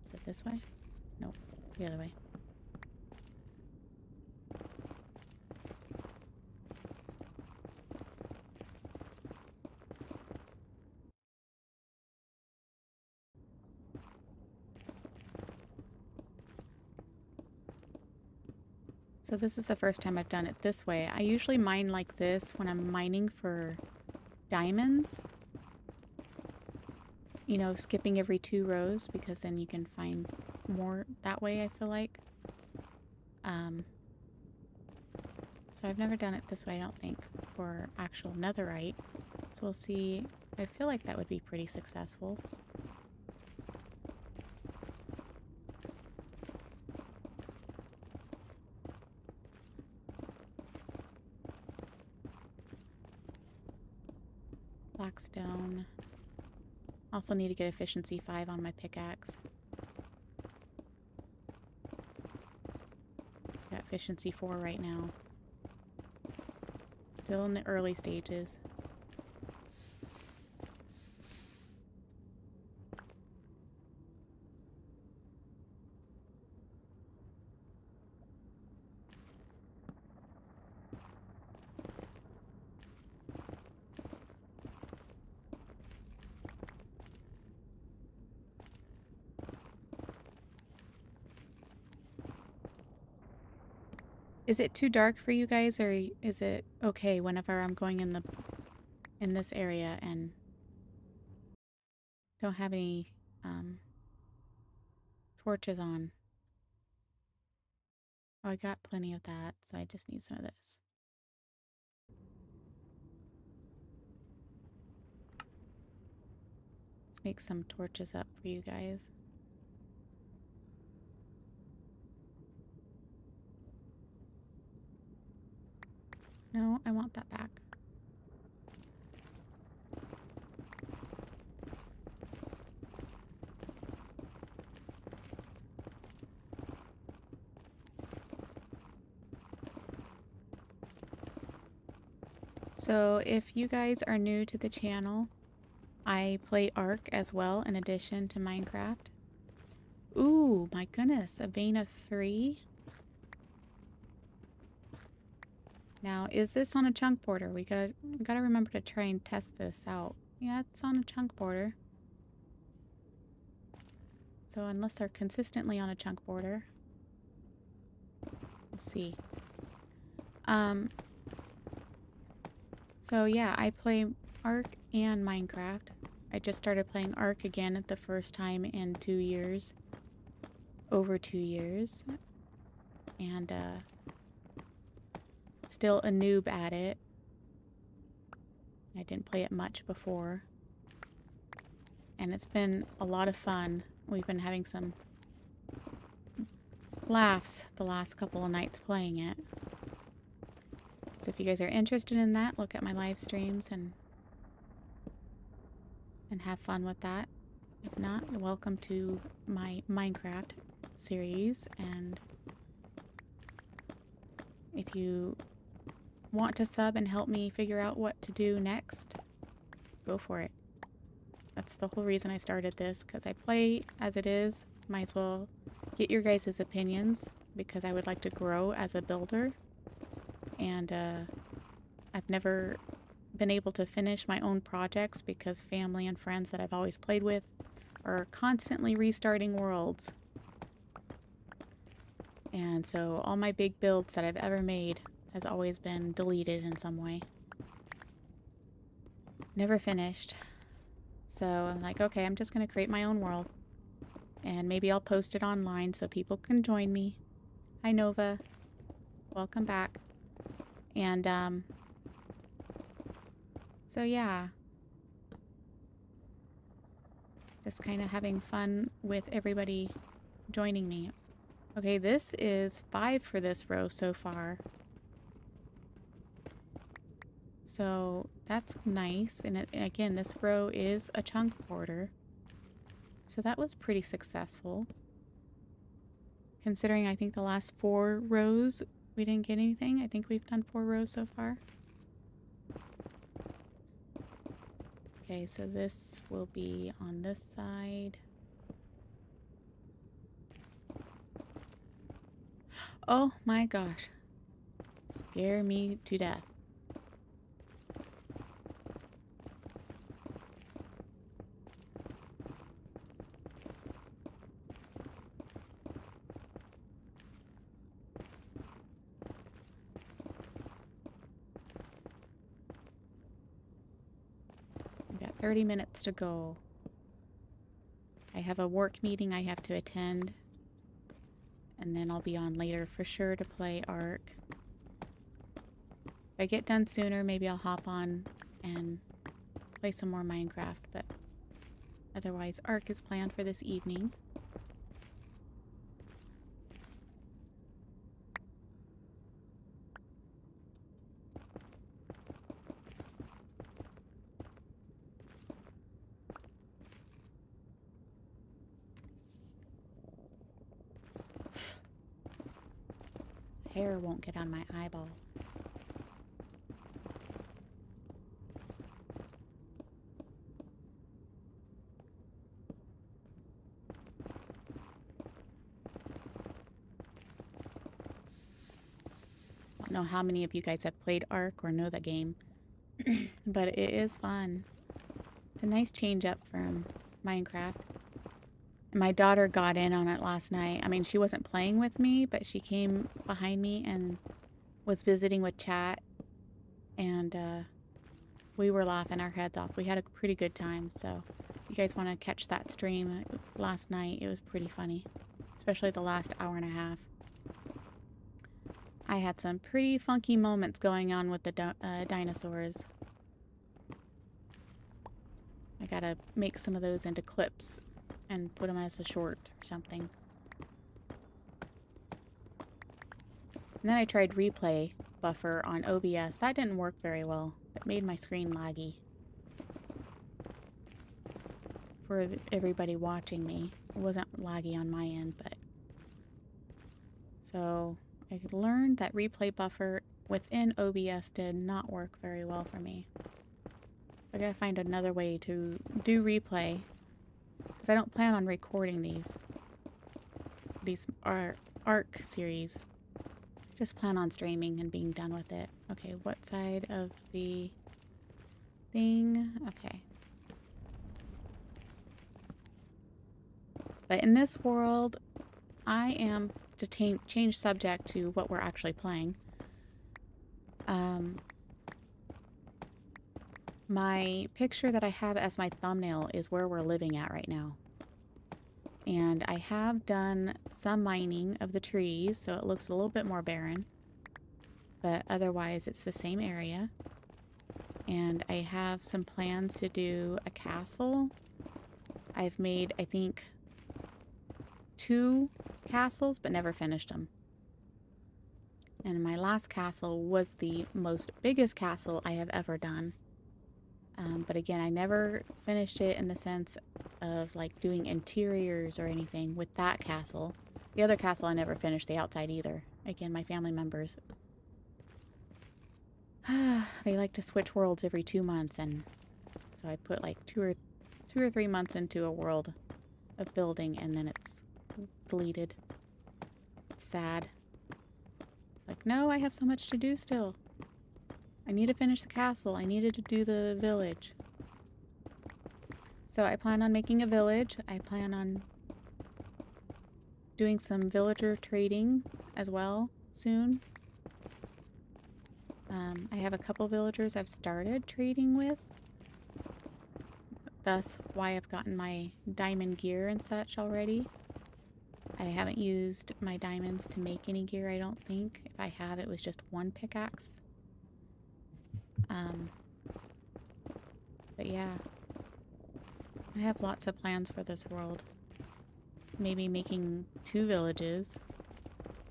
Is it this way? Nope, it's the other way. So this is the first time I've done it this way. I usually mine like this when I'm mining for diamonds. You know, skipping every 2 rows, because then you can find more that way, I feel like. So I've never done it this way, I don't think, for actual netherite. So we'll see. I feel like that would be pretty successful. Blackstone. Also need to get efficiency 5 on my pickaxe. Got efficiency 4 right now. Still in the early stages. Is it too dark for you guys, or is it okay whenever I'm going in this area and don't have any torches on? Oh, I got plenty of that, so I just need some of this. Let's make some torches up for you guys. No, I want that back. So if you guys are new to the channel, I play Ark as well in addition to Minecraft. Ooh, my goodness, a vein of 3. Now, is this on a chunk border? We gotta remember to try and test this out. Yeah, it's on a chunk border. So unless they're consistently on a chunk border, we'll see. So yeah, I play Ark and Minecraft. I just started playing Ark again at the first time in 2 years. Over 2 years. And still a noob at it. I didn't play it much before. And it's been a lot of fun. We've been having some laughs the last couple of nights playing it. So if you guys are interested in that, look at my live streams and have fun with that. If not, welcome to my Minecraft series. And if you want to sub and help me figure out what to do next, go for it. That's the whole reason I started this, because I play as it is. Might as well get your guys' opinions, because I would like to grow as a builder. and I've never been able to finish my own projects because family and friends that I've always played with are constantly restarting worlds. And so all my big builds that I've ever made has always been deleted in some way. Never finished. So I'm like, okay, I'm just going to create my own world. And maybe I'll post it online so people can join me. Hi, Nova. Welcome back. And, so yeah. Just kind of having fun with everybody joining me. Okay, this is 5 for this row so far. So that's nice. And again, this row is a chunk border. So that was pretty successful. Considering I think the last 4 rows we didn't get anything. I think we've done 4 rows so far. Okay, so this will be on this side. Oh my gosh. Scare me to death. We've got 30 minutes to go. I have a work meeting I have to attend. And then I'll be on later for sure to play Ark. If I get done sooner, maybe I'll hop on and play some more Minecraft. But otherwise, Ark is planned for this evening. Hair won't get on my eyeball. I don't know how many of you guys have played Ark or know the game, but it is fun. It's a nice change up from Minecraft. My daughter got in on it last night. I mean, she wasn't playing with me, but she came behind me and was visiting with chat. And we were laughing our heads off. We had a pretty good time. So if you guys want to catch that stream last night, it was pretty funny. Especially the last hour and a half. I had some pretty funky moments going on with the dinosaurs. I gotta make some of those into clips and put them as a short or something. And then I tried replay buffer on OBS. That didn't work very well. It made my screen laggy. For everybody watching me. It wasn't laggy on my end, but... So, I learned that replay buffer within OBS did not work very well for me. So I gotta find another way to do replay. Because I don't plan on recording these Ark series. Just plan on streaming and being done with it. Okay, what side of the thing? Okay. But in this world, I am to change subject to what we're actually playing. My picture that I have as my thumbnail is where we're living at right now. And I have done some mining of the trees, so it looks a little bit more barren. But otherwise, it's the same area. And I have some plans to do a castle. I've made, I think, 2 castles, but never finished them. And my last castle was the biggest castle I have ever done. But again, I never finished it in the sense of like doing interiors or anything with that castle. The other castle I never finished the outside either. Again, my family members, they like to switch worlds every 2 months, and so I put like 2 or 3 months into a world of building, and then it's deleted. It's sad. It's like, back. No, I have so much to do still. I need to finish the castle. I needed to do the village. So I plan on making a village. I plan on doing some villager trading as well soon. I have a couple villagers I've started trading with. Thus why I've gotten my diamond gear and such already. I haven't used my diamonds to make any gear, I don't think. If I have, it was just one pickaxe. But yeah. I have lots of plans for this world. Maybe making 2 villages.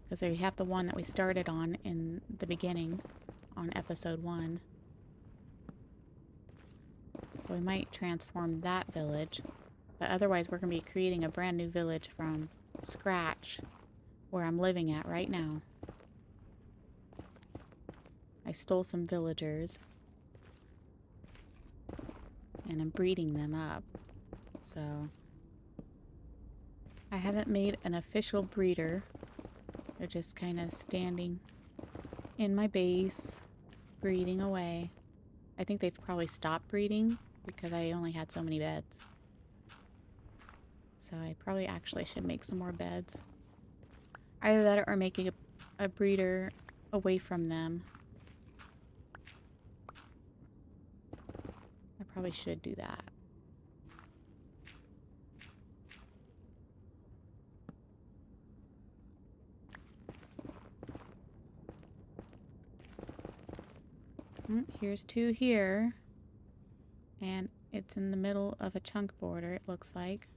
Because we have the one that we started on in the beginning. On episode 1. So we might transform that village. But otherwise we're going to be creating a brand new village from scratch. Where I'm living at right now. I stole some villagers. And I'm breeding them up. So I haven't made an official breeder. They're just kind of standing in my base, breeding away. I think they've probably stopped breeding because I only had so many beds. So I probably actually should make some more beds. Either that or making a breeder away from them. I probably should do that. Here's 2 here. And it's in the middle of a chunk border, it looks like.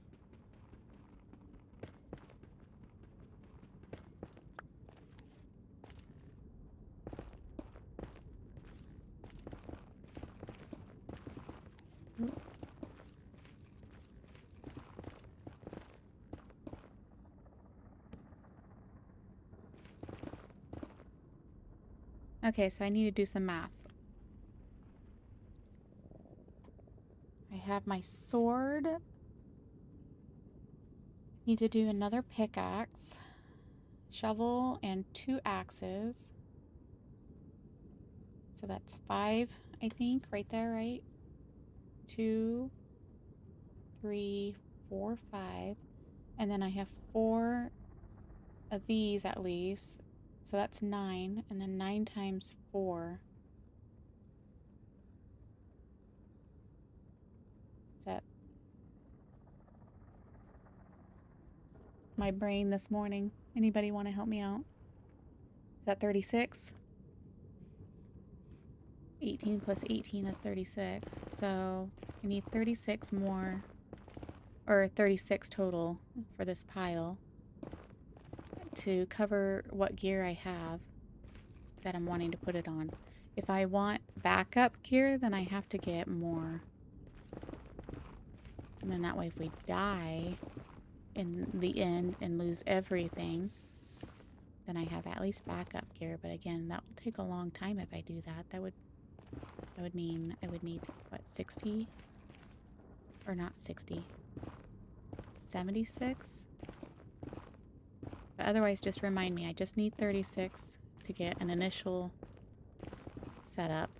Okay, so I need to do some math. I have my sword. Need to do another pickaxe, shovel, and 2 axes. So that's 5, I think, right there, right? 2, 3, 4, 5. And then I have 4 of these at least. So that's 9. And then 9 times 4. Is that my brain this morning? Anybody want to help me out? Is that 36? 18 plus 18 is 36. So I need 36 more, or 36 total for this pile to cover what gear I have that I'm wanting to put it on. If I want backup gear, then I have to get more. And then that way if we die in the end and lose everything, then I have at least backup gear. But again, that will take a long time if I do that. That would mean I would need, what, 60? Or not 60. 76? But otherwise, just remind me, I just need 36 to get an initial setup.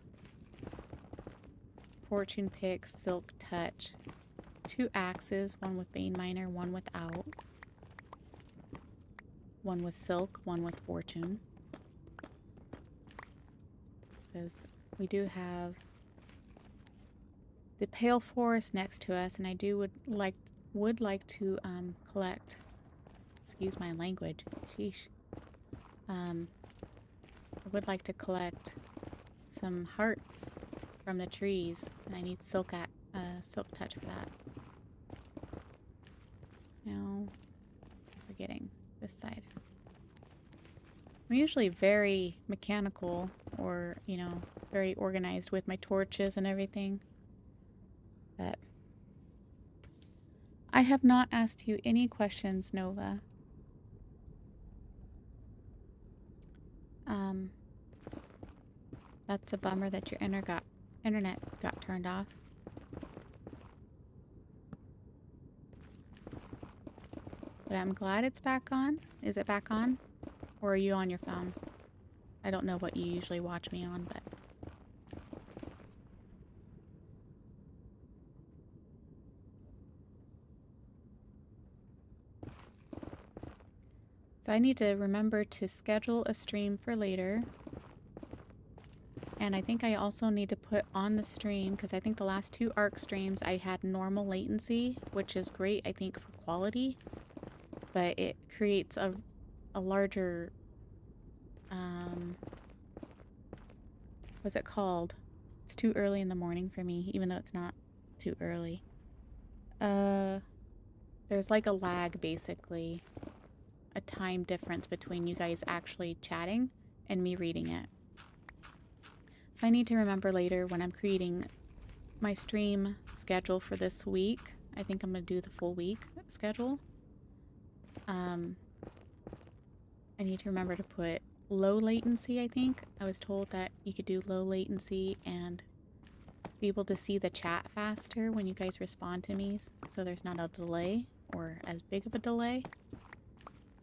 Fortune pick, silk touch. 2 axes, one with vein miner, one without. One with silk, one with fortune. Because we do have the pale forest next to us, and I would like to collect. Excuse my language. Sheesh. I would like to collect some hearts from the trees, and I need silk touch for that. Now, forgetting this side. I'm usually very mechanical, or very organized with my torches and everything. But I have not asked you any questions, Nova. That's a bummer that your internet got turned off. But I'm glad it's back on. Is it back on? Or are you on your phone? I don't know what you usually watch me on, but... So I need to remember to schedule a stream for later. And I think I also need to put on the stream, because I think the last 2 ARC streams I had normal latency, which is great, I think, for quality. But it creates a larger... what's it called? It's too early in the morning for me, even though it's not too early. There's like a lag, basically. A time difference between you guys actually chatting and me reading it. So I need to remember later when I'm creating my stream schedule for this week. I think I'm going to do the full week schedule. I need to remember to put low latency, I think. I was told that you could do low latency and be able to see the chat faster when you guys respond to me, so there's not a delay or as big of a delay.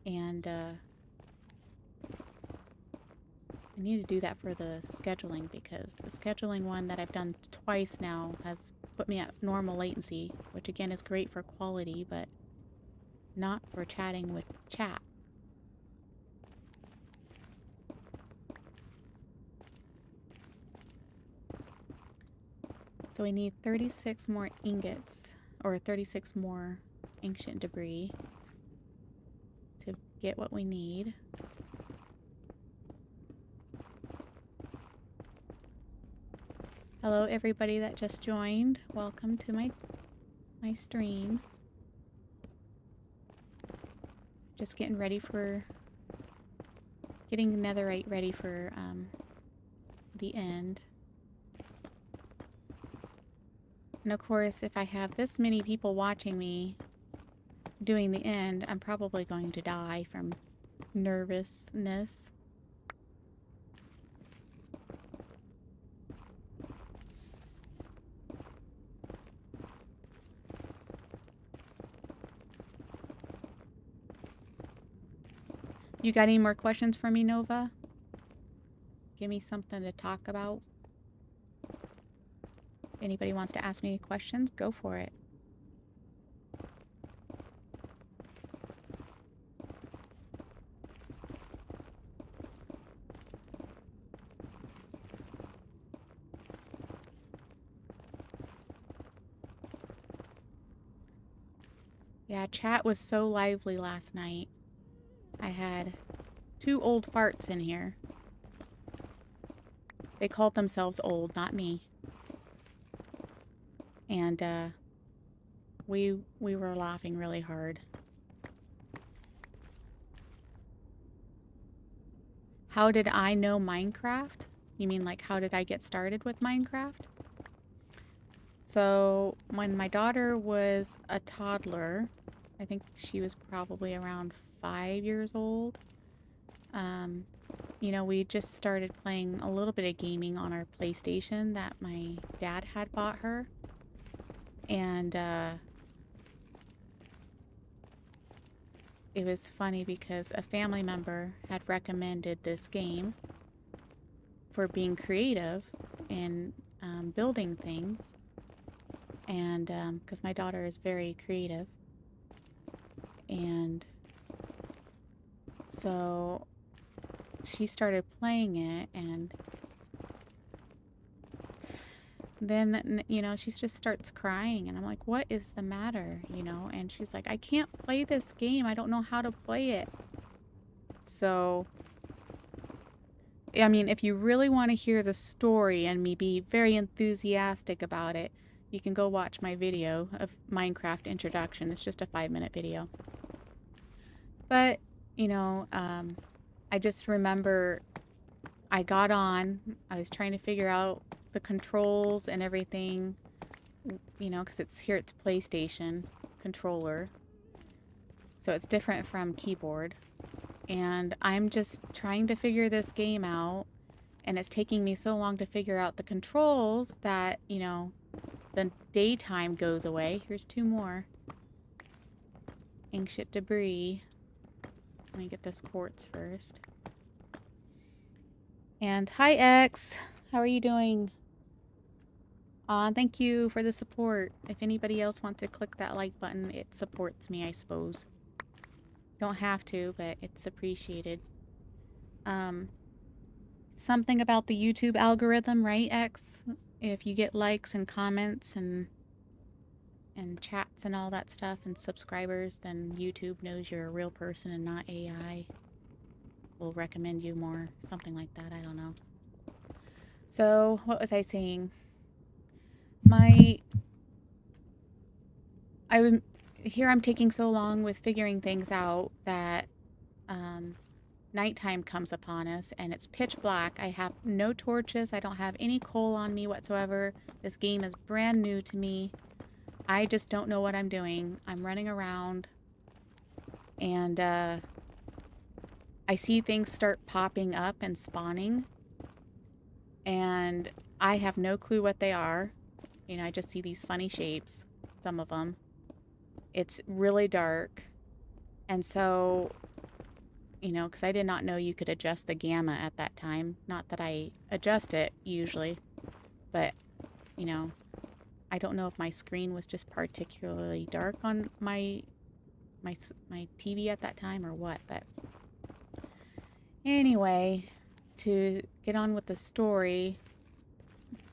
And I need to do that for the scheduling, because the scheduling one that I've done twice now has put me at normal latency, which again is great for quality, but not for chatting with chat. So we need 36 more ingots, or 36 more ancient debris to get what we need. Hello everybody that just joined. Welcome to my stream. Just getting ready for getting netherite ready for the end. And of course, if I have this many people watching me doing the end, I'm probably going to die from nervousness. You got any more questions for me, Nova? Give me something to talk about. If anybody wants to ask me questions, go for it. Yeah, chat was so lively last night. I had 2 old farts in here. They called themselves old, not me. And we were laughing really hard. How did I know Minecraft? You mean like how did I get started with Minecraft? So when my daughter was a toddler, I think she was probably around 5 years old. You know, we just started playing a little bit of gaming on our PlayStation that my dad had bought her. And it was funny because a family member had recommended this game for being creative and building things. And because my daughter is very creative. And so she started playing it, and then, you know, she just starts crying, and I'm like, what is the matter, you know? And she's like, I can't play this game. I don't know how to play it. So, I mean, if you really want to hear the story and me be very enthusiastic about it, you can go watch my video of Minecraft introduction. It's just a 5-minute video. But, you know, I just remember I got on, I was trying to figure out the controls and everything, you know, because it's PlayStation controller. So it's different from keyboard. And I'm just trying to figure this game out, and it's taking me so long to figure out the controls that, you know, the daytime goes away. Here's 2 more. Ancient debris. Let me get this quartz first. And hi, X. How are you doing? Thank you for the support. If anybody else wants to click that like button, it supports me, I suppose. Don't have to, but it's appreciated. Something about the YouTube algorithm, right, X? If you get likes and comments and chats and all that stuff and subscribers, then YouTube knows you're a real person and not AI. Will recommend you more. Something like that, I don't know. So, what was I saying? I'm taking so long with figuring things out that nighttime comes upon us and it's pitch black. I have no torches. I don't have any coal on me whatsoever. This game is brand new to me. I just don't know what I'm doing. I'm running around and I see things start popping up and spawning and I have no clue what they are. You know, I just see these funny shapes, some of them. It's really dark. And so, you know, because I did not know you could adjust the gamma at that time. Not that I adjust it usually, but, you know, I don't know if my screen was just particularly dark on my TV at that time or what, but anyway, to get on with the story,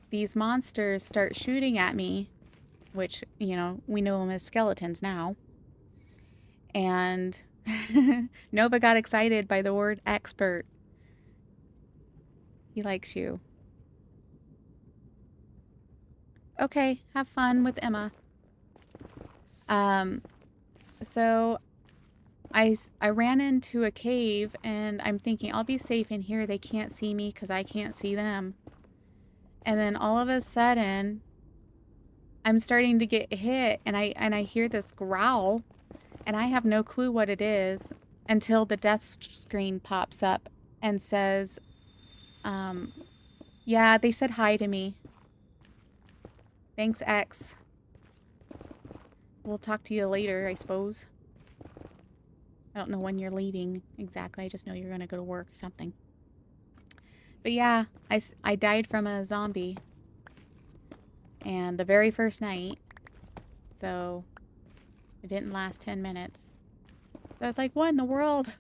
these monsters start shooting at me, which, you know, we know them as skeletons now. And Nova got excited by the word expert. He likes you. Okay, have fun with Emma. So I ran into a cave and I'm thinking I'll be safe in here. They can't see me because I can't see them. And then all of a sudden, I'm starting to get hit and I hear this growl and I have no clue what it is until the death screen pops up and says, yeah, they said hi to me. Thanks, X. We'll talk to you later, I suppose. I don't know when you're leaving exactly. I just know you're going to go to work or something. But yeah, I died from a zombie. And the very first night. So it didn't last 10 minutes. So I was like, what in the world?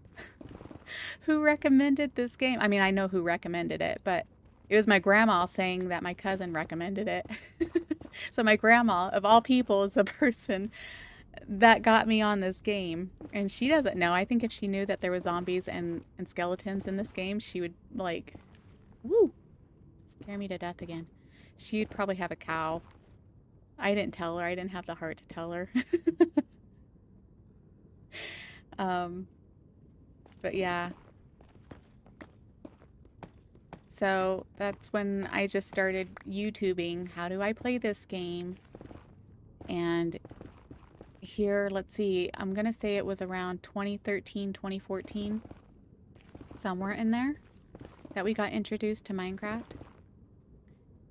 Who recommended this game? I mean, I know who recommended it, but it was my grandma saying that my cousin recommended it. So my grandma, of all people, is the person that got me on this game. And she doesn't know. I think if she knew that there were zombies and skeletons in this game, she would, like, woo, scare me to death again. She'd probably have a cow. I didn't tell her. I didn't have the heart to tell her. But yeah. So that's when I just started YouTubing. How do I play this game? And here, let's see, I'm going to say it was around 2013, 2014, somewhere in there, that we got introduced to Minecraft.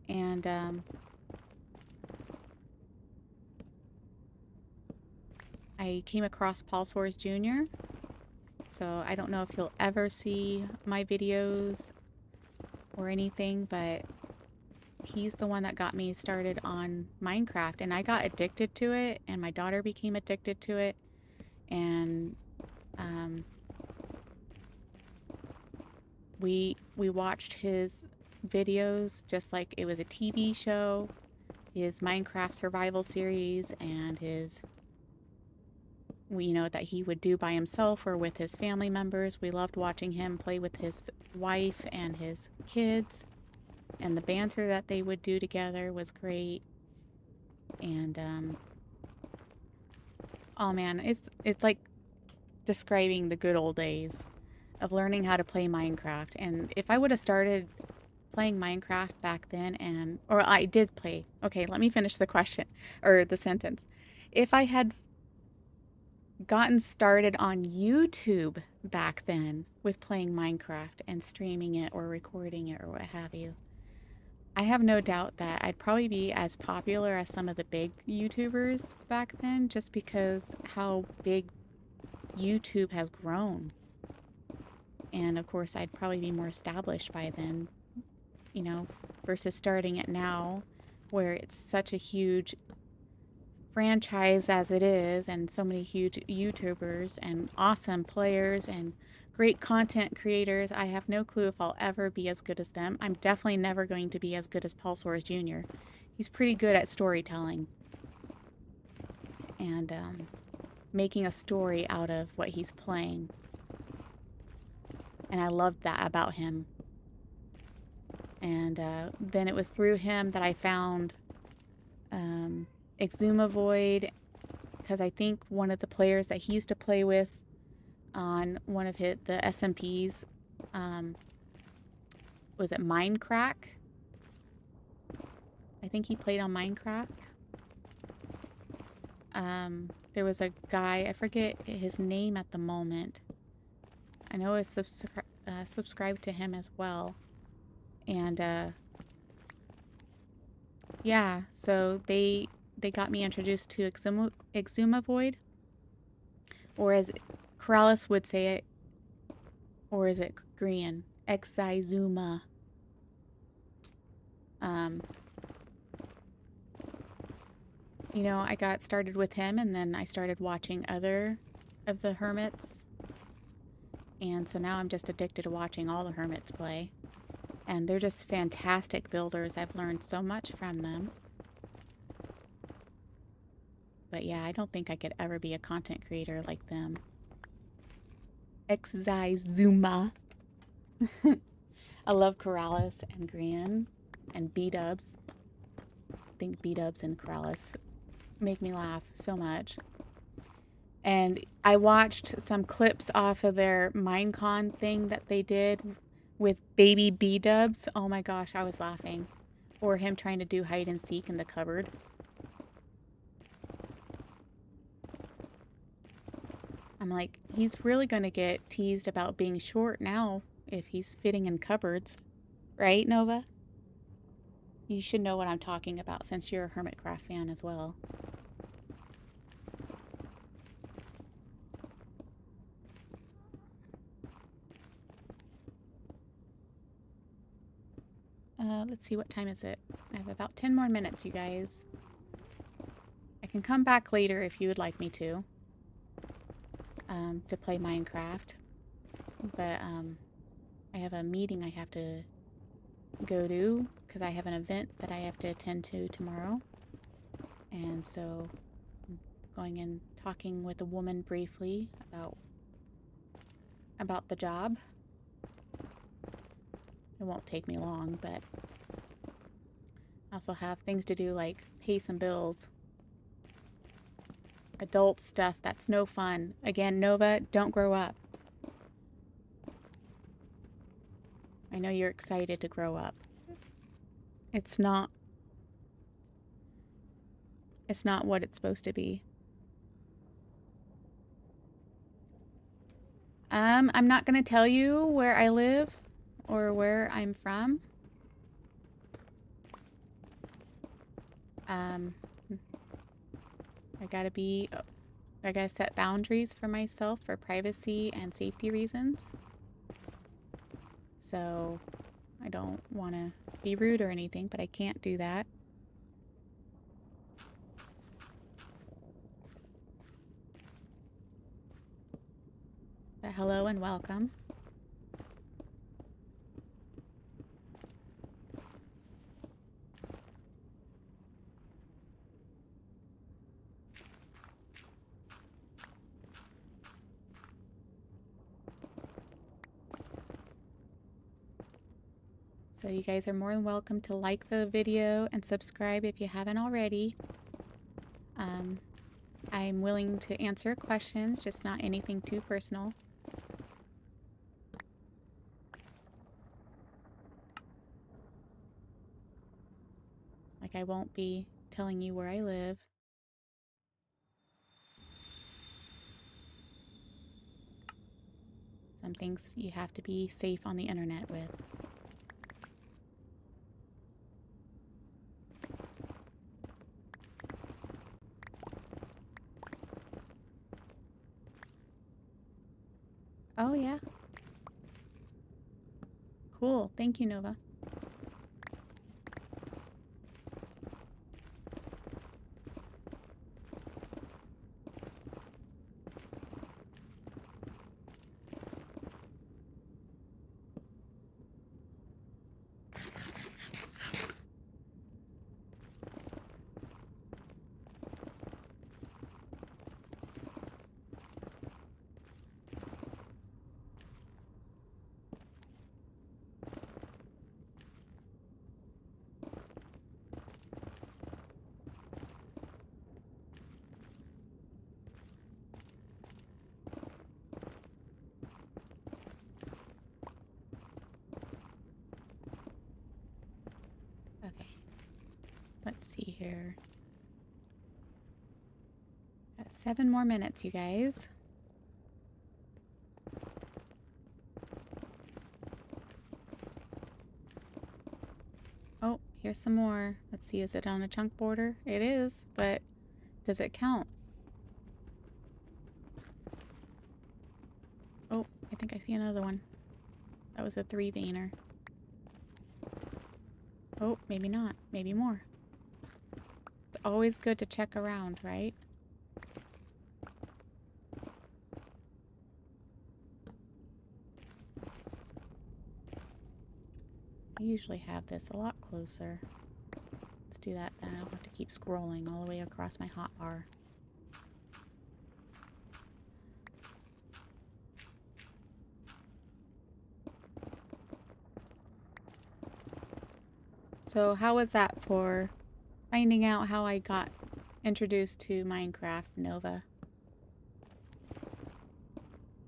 And I came across Paul Soares Jr. So I don't know if you'll ever see my videos or anything, but he's the one that got me started on Minecraft, and I got addicted to it, and my daughter became addicted to it, and we watched his videos just like it was a TV show, his Minecraft survival series, and his, you know, that he would do by himself or with his family members. We loved watching him play with his wife and his kids. And the banter that they would do together was great. And, oh man, it's like describing the good old days of learning how to play Minecraft. And if I would have started playing Minecraft back then or I did play, okay, let me finish the question, or the sentence. If I had gotten started on YouTube back then with playing Minecraft and streaming it or recording it or what have you, I have no doubt that I'd probably be as popular as some of the big YouTubers back then, just because how big YouTube has grown. And of course, I'd probably be more established by then, you know, versus starting it now where it's such a huge franchise as it is, and so many huge YouTubers and awesome players and great content creators. I have no clue if I'll ever be as good as them. I'm definitely never going to be as good as Paul Soares Jr. He's pretty good at storytelling and making a story out of what he's playing. And I loved that about him. And then it was through him that I found Exuma Void, because I think one of the players that he used to play with on one of the SMPs, was it Minecraft? I think he played on Minecraft. There was a guy, I forget his name at the moment. I know I subscribed to him as well. And yeah, so they got me introduced to Exuma Void, or as Corrales would say it, or is it Korean? Exizuma. You know, I got started with him, and then I started watching other of the hermits. And so now I'm just addicted to watching all the hermits play. And they're just fantastic builders. I've learned so much from them. But yeah, I don't think I could ever be a content creator like them. Exizuma. I love Corrales and Grian and B-dubs. I think B-dubs and Corrales make me laugh so much. And I watched some clips off of their Minecon thing that they did with baby B-dubs. Oh my gosh, I was laughing. Or him trying to do hide and seek in the cupboard. I'm like, he's really gonna get teased about being short now if he's fitting in cupboards. Right, Nova? You should know what I'm talking about since you're a Hermitcraft fan as well. Let's see, what time is it? I have about 10 more minutes, you guys. I can come back later if you would like me to play Minecraft. But I have a meeting I have to go to because I have an event that I have to attend to tomorrow. And so I'm going and talking with a woman briefly about the job. It won't take me long, but I also have things to do like pay some bills. Adult stuff that's no fun. Again, Nova, don't grow up. I know you're excited to grow up. It's not what it's supposed to be. I'm not gonna tell you where I live or where I'm from. I gotta set boundaries for myself for privacy and safety reasons. So I don't want to be rude or anything, but I can't do that. But hello and welcome. So you guys are more than welcome to like the video and subscribe if you haven't already. I'm willing to answer questions, just not anything too personal. Like, I won't be telling you where I live. Some things you have to be safe on the internet with. Oh, yeah. Cool. Thank you, Nova. Okay. Let's see here. Got 7 more minutes, you guys. Oh, here's some more. Let's see, is it on a chunk border? It is, but does it count? Oh, I think I see another one. That was a 3-veiner. Oh, maybe not. Maybe more. It's always good to check around, right? I usually have this a lot closer. Let's do that, then I don't have to keep scrolling all the way across my hotbar. So how was that for finding out how I got introduced to Minecraft, Nova?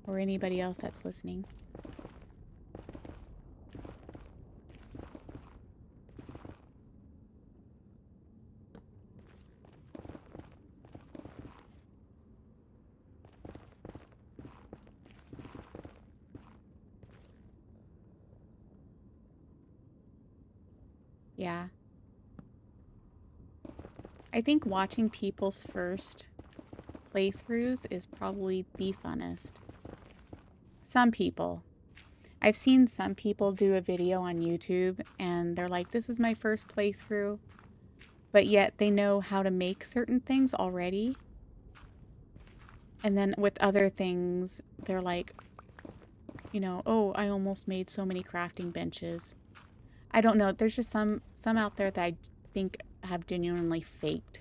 Or anybody else that's listening? Yeah. I think watching people's first playthroughs is probably the funnest. Some people. I've seen some people do a video on YouTube and they're like, this is my first playthrough, but yet they know how to make certain things already. And then with other things, they're like, you know, oh, I almost made so many crafting benches. I don't know. There's just some out there that I think have genuinely faked.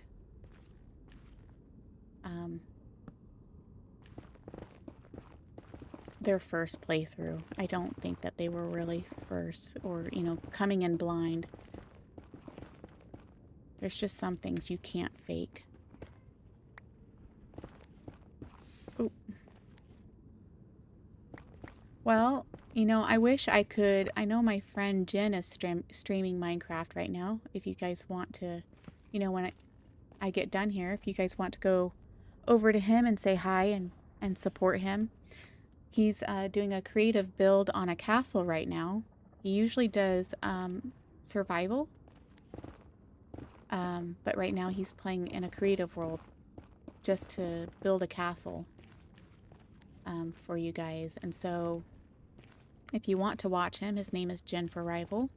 Their first playthrough. I don't think that they were really first or, you know, coming in blind. There's just some things you can't fake. Oh. Well, you know, I wish I could. I know my friend Jen is streaming Minecraft right now. If you guys want to, you know, when I get done here, if you guys want to go over to him and say hi and support him. He's doing a creative build on a castle right now. He usually does survival. But right now he's playing in a creative world just to build a castle for you guys. And so if you want to watch him, his name is Jen for Rival.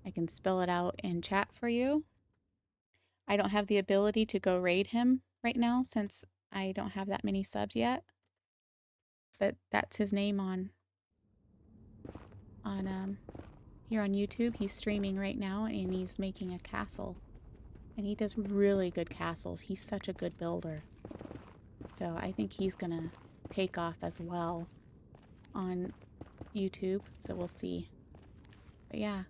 I can spell it out in chat for you. I don't have the ability to go raid him right now since I don't have that many subs yet. But that's his name on here on YouTube. He's streaming right now and he's making a castle. And he does really good castles. He's such a good builder. So I think he's gonna take off as well on YouTube. So we'll see. But yeah.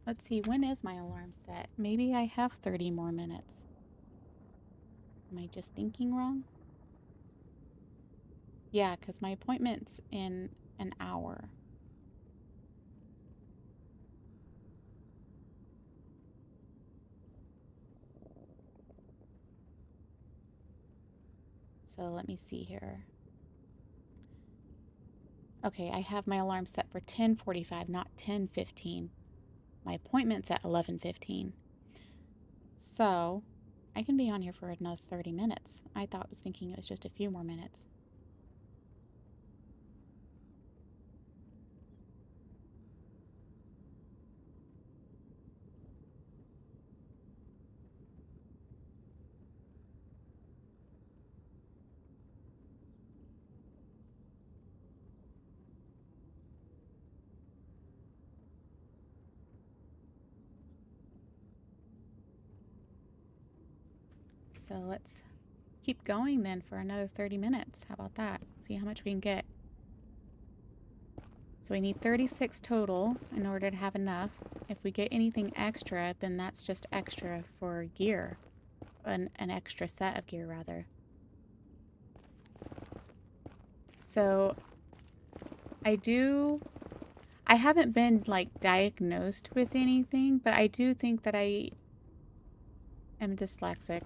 Let's see, when is my alarm set? Maybe I have 30 more minutes. Am I just thinking wrong? Yeah, because my appointment's in an hour. So let me see here. Okay, I have my alarm set for 10:45, not 10:15. My appointment's at 11:15. So I can be on here for another 30 minutes. I was thinking it was just a few more minutes. So let's keep going then for another 30 minutes. How about that? See how much we can get. So we need 36 total in order to have enough. If we get anything extra, then that's just extra for gear. An extra set of gear, rather. So I haven't been like diagnosed with anything, but I do think that I am dyslexic.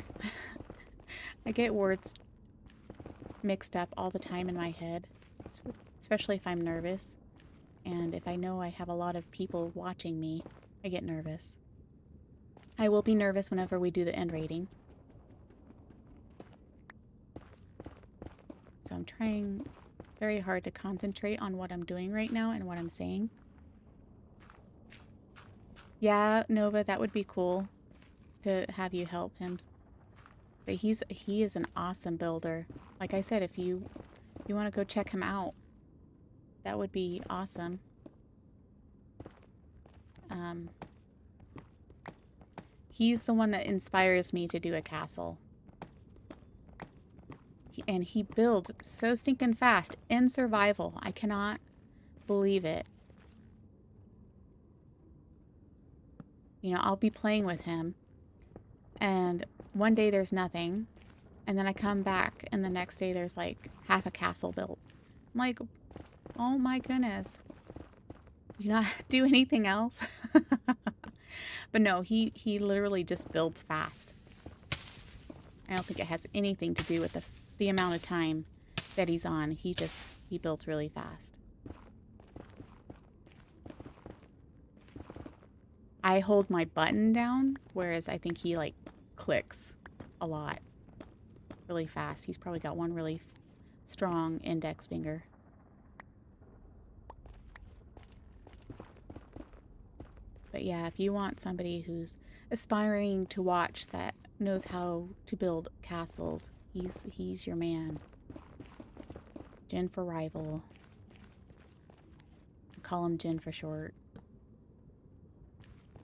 I get words mixed up all the time in my head, especially if I'm nervous. And if I know I have a lot of people watching me, I get nervous. I will be nervous whenever we do the end rating. So I'm trying very hard to concentrate on what I'm doing right now and what I'm saying. Yeah, Nova, that would be cool to have you help him. But he is an awesome builder. Like I said, if you want to go check him out, that would be awesome. He's the one that inspires me to do a castle. And he builds so stinking fast in survival. I cannot believe it. You know, I'll be playing with him, and one day there's nothing, and then I come back, and the next day there's like half a castle built. I'm like, oh my goodness. Do you not do anything else? But no, he literally just builds fast. I don't think it has anything to do with the amount of time that he's on. He builds really fast. I hold my button down, whereas I think he like clicks a lot really fast. He's probably got one really strong index finger. But yeah, if you want somebody who's aspiring to watch that knows how to build castles, he's your man. Jin for rival. I call him Jin for short.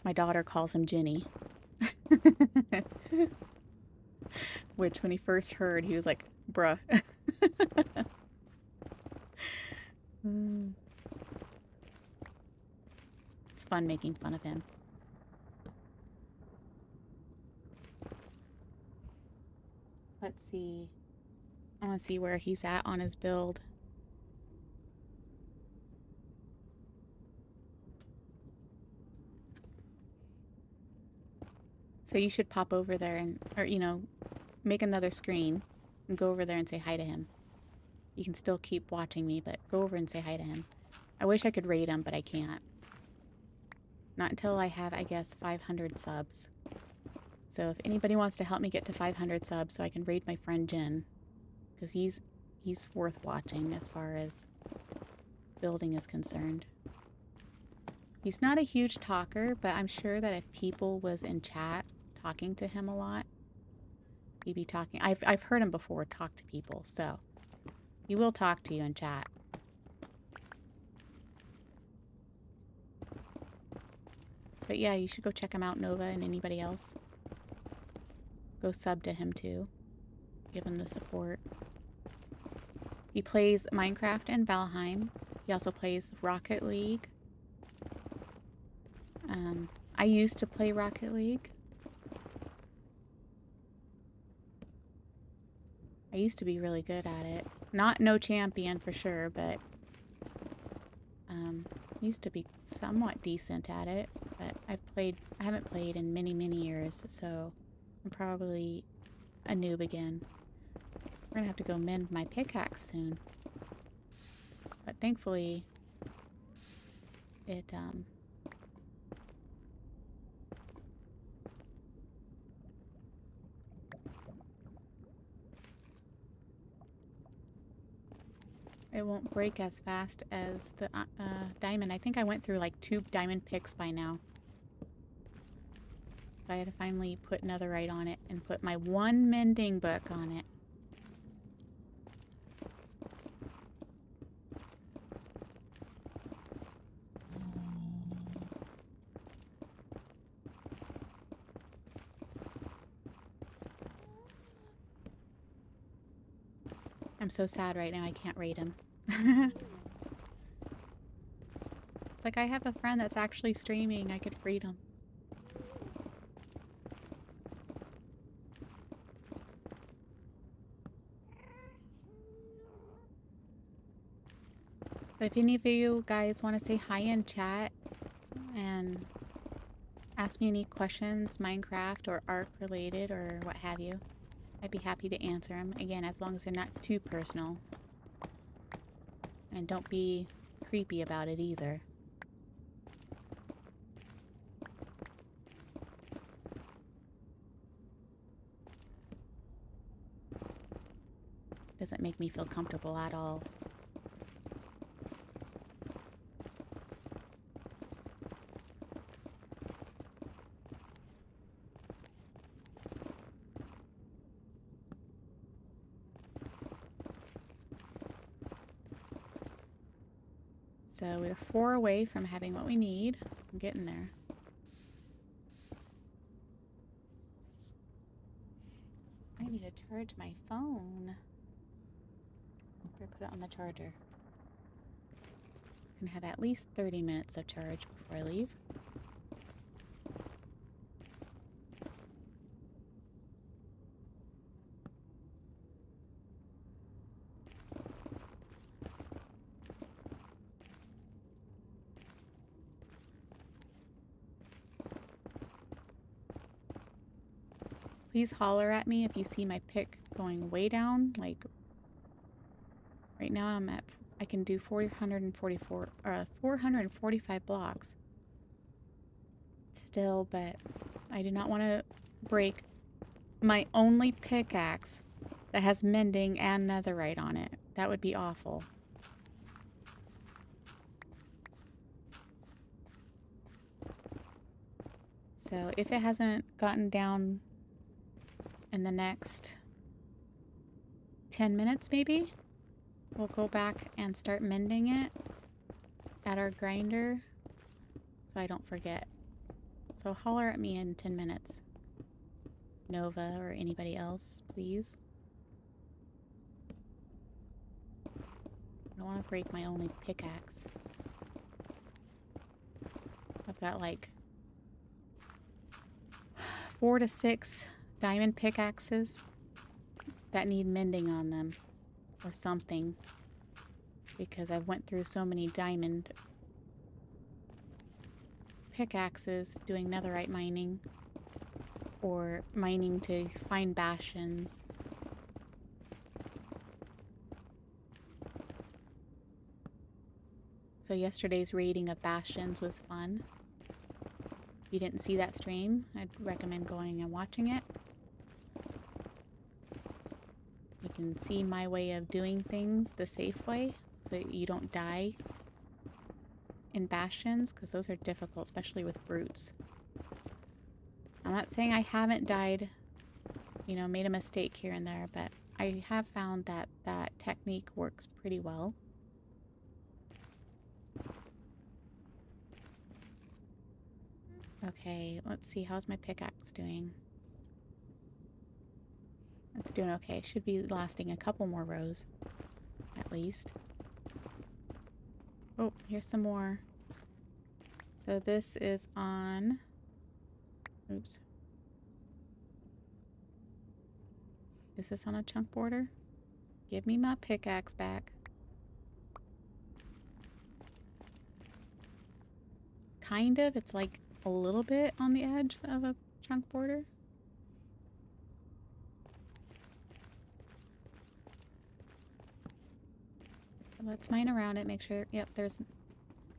My daughter calls him Jinny. Which when he first heard, he was like, bruh. It's fun making fun of him. Let's see. I want to see where he's at on his build. So you should pop over there or you know, make another screen and go over there and say hi to him. You can still keep watching me, but go over and say hi to him. I wish I could raid him, but I can't. Not until I have, I guess, 500 subs. So if anybody wants to help me get to 500 subs so I can raid my friend Jin, because he's worth watching as far as building is concerned. He's not a huge talker, but I'm sure that if people was in chat talking to him a lot, he'd be talking. I've heard him before talk to people, so he will talk to you in chat. But yeah, you should go check him out, Nova, and anybody else. Go sub to him too. Give him the support. He plays Minecraft and Valheim. He also plays Rocket League. I used to play Rocket League. I used to be really good at it. No champion for sure, but used to be somewhat decent at it. But I haven't played in many, many years, so I'm probably a noob again. We're gonna have to go mend my pickaxe soon. But thankfully, it, it won't break as fast as the diamond. I think I went through like 2 diamond picks by now. So I had to finally put netherite on it and put my 1 mending book on it. I'm so sad right now I can't raid him. It's like I have a friend that's actually streaming. I could raid him. But if any of you guys want to say hi in chat and ask me any questions, Minecraft or Ark related or what have you, I'd be happy to answer them. Again, as long as they're not too personal. And don't be creepy about it either. Doesn't make me feel comfortable at all. So we're 4 away from having what we need. I'm getting there. I need to charge my phone. Or put it on the charger. I can have at least 30 minutes of charge before I leave. Please holler at me if you see my pick going way down. Like, right now I'm at, I can do 445 blocks. Still, but I do not want to break my only pickaxe that has mending and netherite on it. That would be awful. So if it hasn't gotten down in the next 10 minutes maybe, we'll go back and start mending it at our grinder so I don't forget. So holler at me in 10 minutes. Nova or anybody else, please. I don't want to break my only pickaxe. I've got like 4 to 6 diamond pickaxes that need mending on them or something, because I went through so many diamond pickaxes doing netherite mining or mining to find bastions. So yesterday's raiding of bastions was fun. If you didn't see that stream, I'd recommend going and watching it. You can see my way of doing things the safe way, so that you don't die in bastions, because those are difficult, especially with brutes. I'm not saying I haven't died, you know, made a mistake here and there, but I have found that that technique works pretty well. Okay, let's see, how's my pickaxe doing? It's doing okay. Should be lasting a couple more rows, at least. Oh, here's some more. So this is on... Oops. Is this on a chunk border? Give me my pickaxe back. Kind of. It's like a little bit on the edge of a chunk border. Let's mine around it, make sure. Yep, there's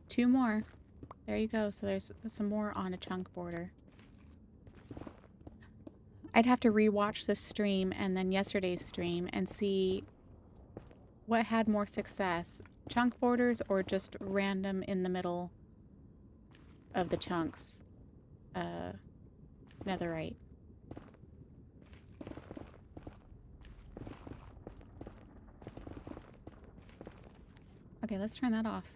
2 more. There you go. So there's some more on a chunk border. I'd have to rewatch this stream and then yesterday's stream and see what had more success? Chunk borders or just random in the middle of the chunks? Netherite. Okay, let's turn that off.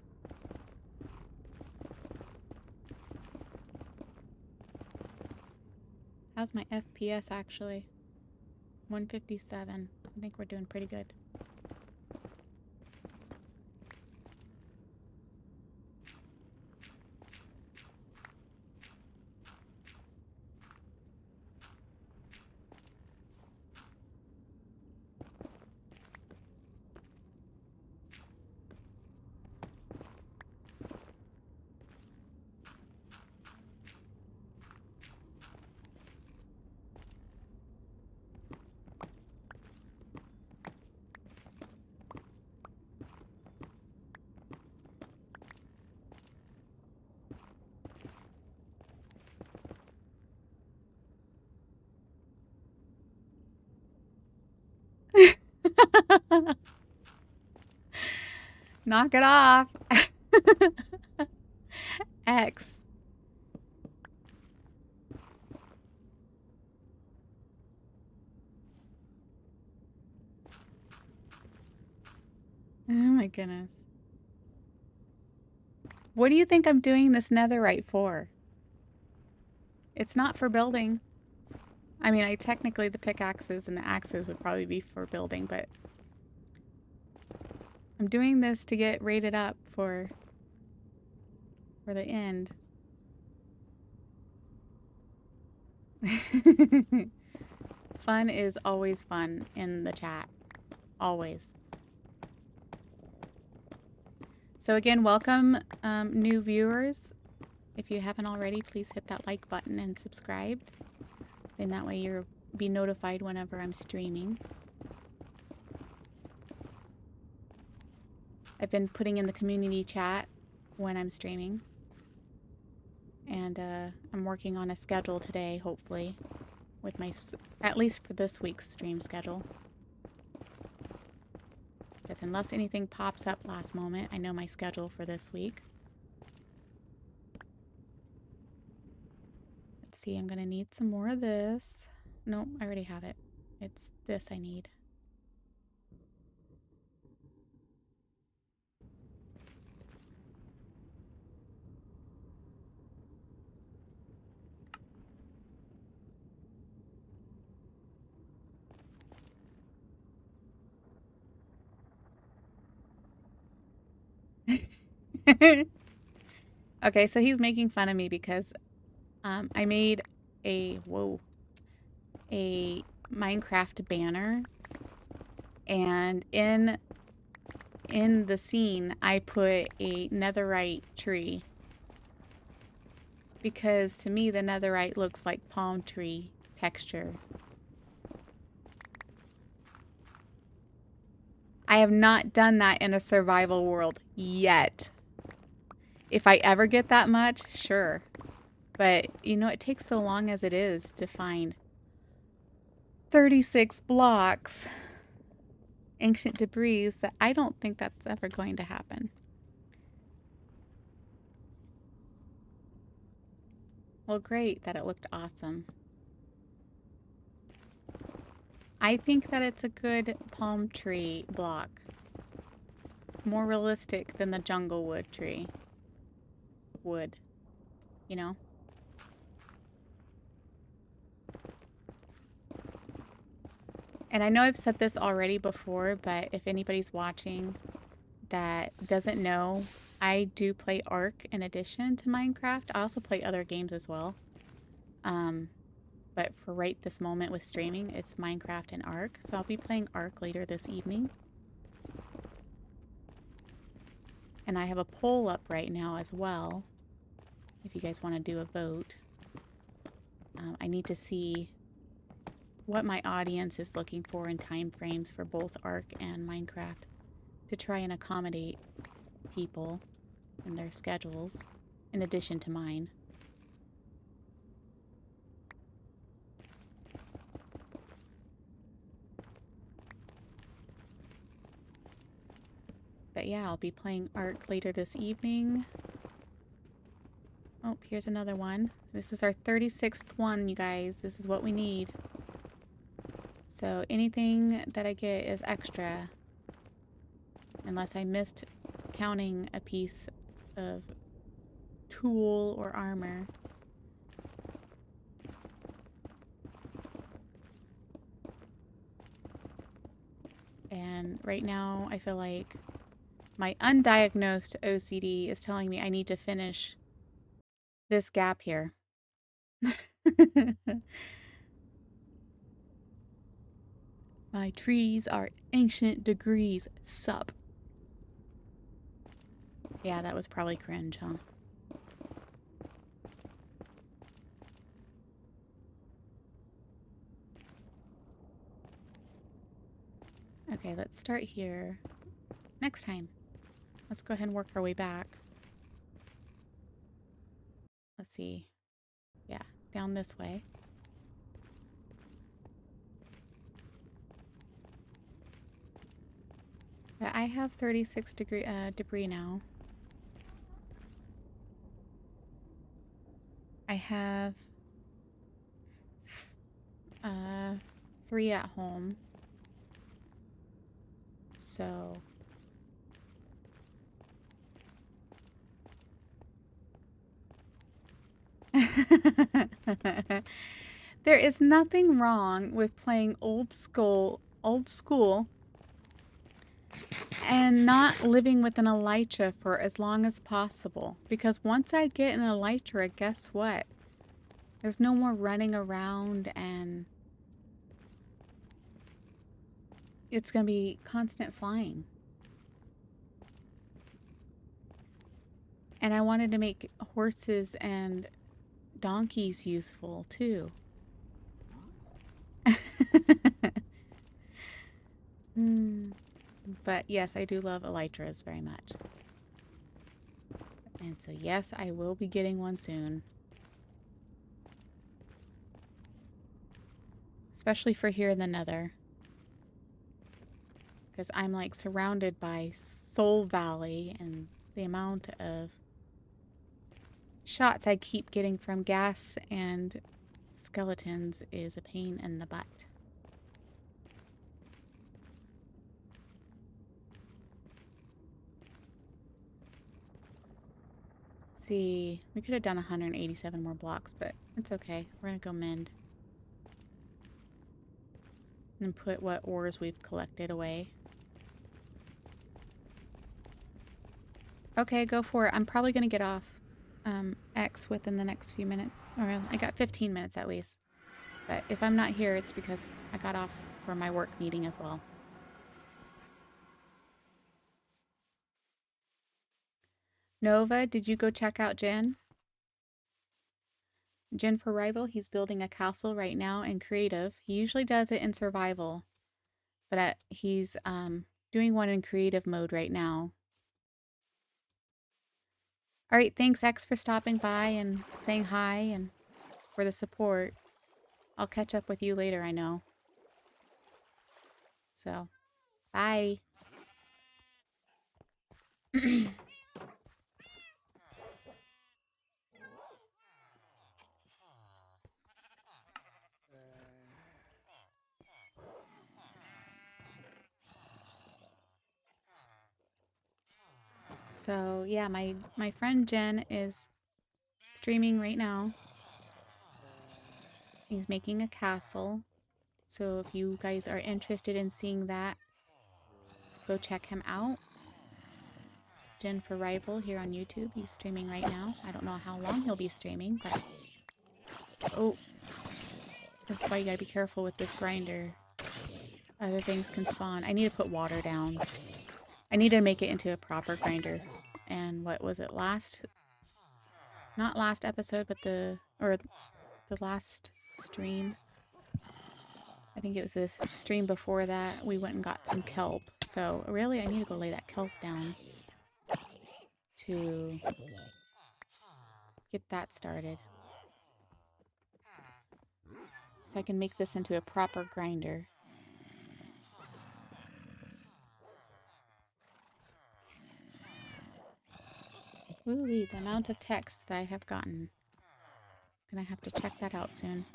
How's my FPS actually? 157. I think we're doing pretty good. Knock it off. X. Oh my goodness. What do you think I'm doing this netherite for? It's not for building. I mean, technically the pickaxes and the axes would probably be for building, but I'm doing this to get rated up for the end. Fun is always fun in the chat. Always. So again, welcome new viewers. If you haven't already, please hit that like button and subscribe. Then that way you'll be notified whenever I'm streaming. I've been putting in the community chat when I'm streaming. And I'm working on a schedule today, hopefully, with my, at least for this week's stream schedule. Because unless anything pops up last moment, I know my schedule for this week. Let's see, I'm going to need some more of this. Nope, I already have it. It's this I need. Okay, so he's making fun of me because I made a Minecraft banner, and in the scene I put a netherite tree because to me the netherite looks like palm tree texture. I have not done that in a survival world yet. If I ever get that much, sure. But, you know, it takes so long as it is to find 36 blocks, ancient debris, that I don't think that's ever going to happen. Well, great that it looked awesome. I think that it's a good palm tree block. More realistic than the jungle wood tree. Wood, you know? And I know I've said this already before, but if anybody's watching that doesn't know, I do play Ark in addition to Minecraft. I also play other games as well. But for right this moment with streaming, it's Minecraft and Ark. So I'll be playing Ark later this evening. And I have a poll up right now as well, if you guys want to do a vote. I need to see what my audience is looking for in time frames for both Ark and Minecraft to try and accommodate people and their schedules in addition to mine. But yeah, I'll be playing Ark later this evening. Oh, here's another one. This is our 36th one, you guys. This is what we need. So anything that I get is extra. Unless I missed counting a piece of tool or armor. And right now, I feel like my undiagnosed OCD is telling me I need to finish this gap here. My trees are ancient degrees. Sup. Yeah, that was probably cringe, huh? Okay, let's start here. Next time. Let's go ahead and work our way back. Let's see. Yeah, down this way. But I have 36 degree debris now. I have 3 at home. So there is nothing wrong with playing old school and not living with an elytra for as long as possible. Because once I get an elytra, guess what? There's no more running around and it's going to be constant flying. And I wanted to make horses and donkeys useful too. But yes, I do love elytras very much. And so yes, I will be getting one soon. Especially for here in the Nether. Because I'm like surrounded by Soul Valley, and the amount of shots I keep getting from gas and skeletons is a pain in the butt. See, we could have done 187 more blocks, but it's okay. We're gonna go mend. And put what ores we've collected away. Okay, go for it. I'm probably gonna get off X within the next few minutes. Or I got 15 minutes at least. But if I'm not here, it's because I got off for my work meeting as well. Nova, did you go check out Jen? Jen for Rival, he's building a castle right now in creative. He usually does it in survival, but he's doing one in creative mode right now. All right, thanks X for stopping by and saying hi and for the support. I'll catch up with you later, I know. So, bye. So, yeah, my friend Jen is streaming right now. He's making a castle. So if you guys are interested in seeing that, go check him out. Jen for Rival here on YouTube. He's streaming right now. I don't know how long he'll be streaming, but... Oh. This is why you gotta be careful with this grinder. Other things can spawn. I need to put water down. I need to make it into a proper grinder. And what was it, not last episode, but the last stream. I think it was this stream before that. We went and got some kelp. So really, I need to go lay that kelp down to get that started. So I can make this into a proper grinder. Ooh, the amount of text that I have gotten. Gonna have to check that out soon.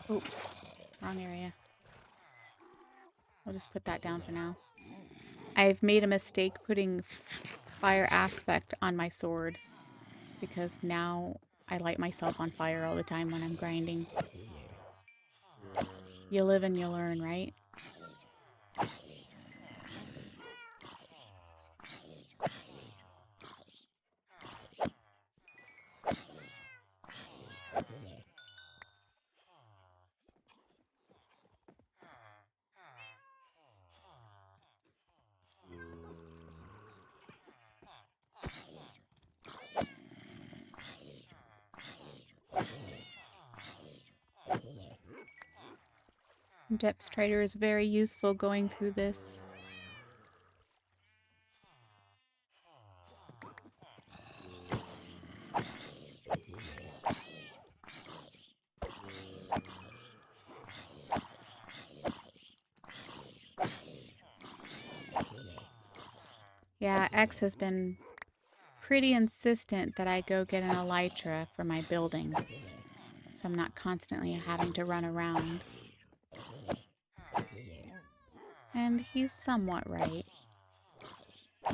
Oh, wrong area. I'll just put that down for now. I've made a mistake putting fire aspect on my sword because now I light myself on fire all the time when I'm grinding. You live and you learn, right? Depth Strider is very useful going through this. Yeah, X has been pretty insistent that I go get an elytra for my building, so I'm not constantly having to run around. And he's somewhat right.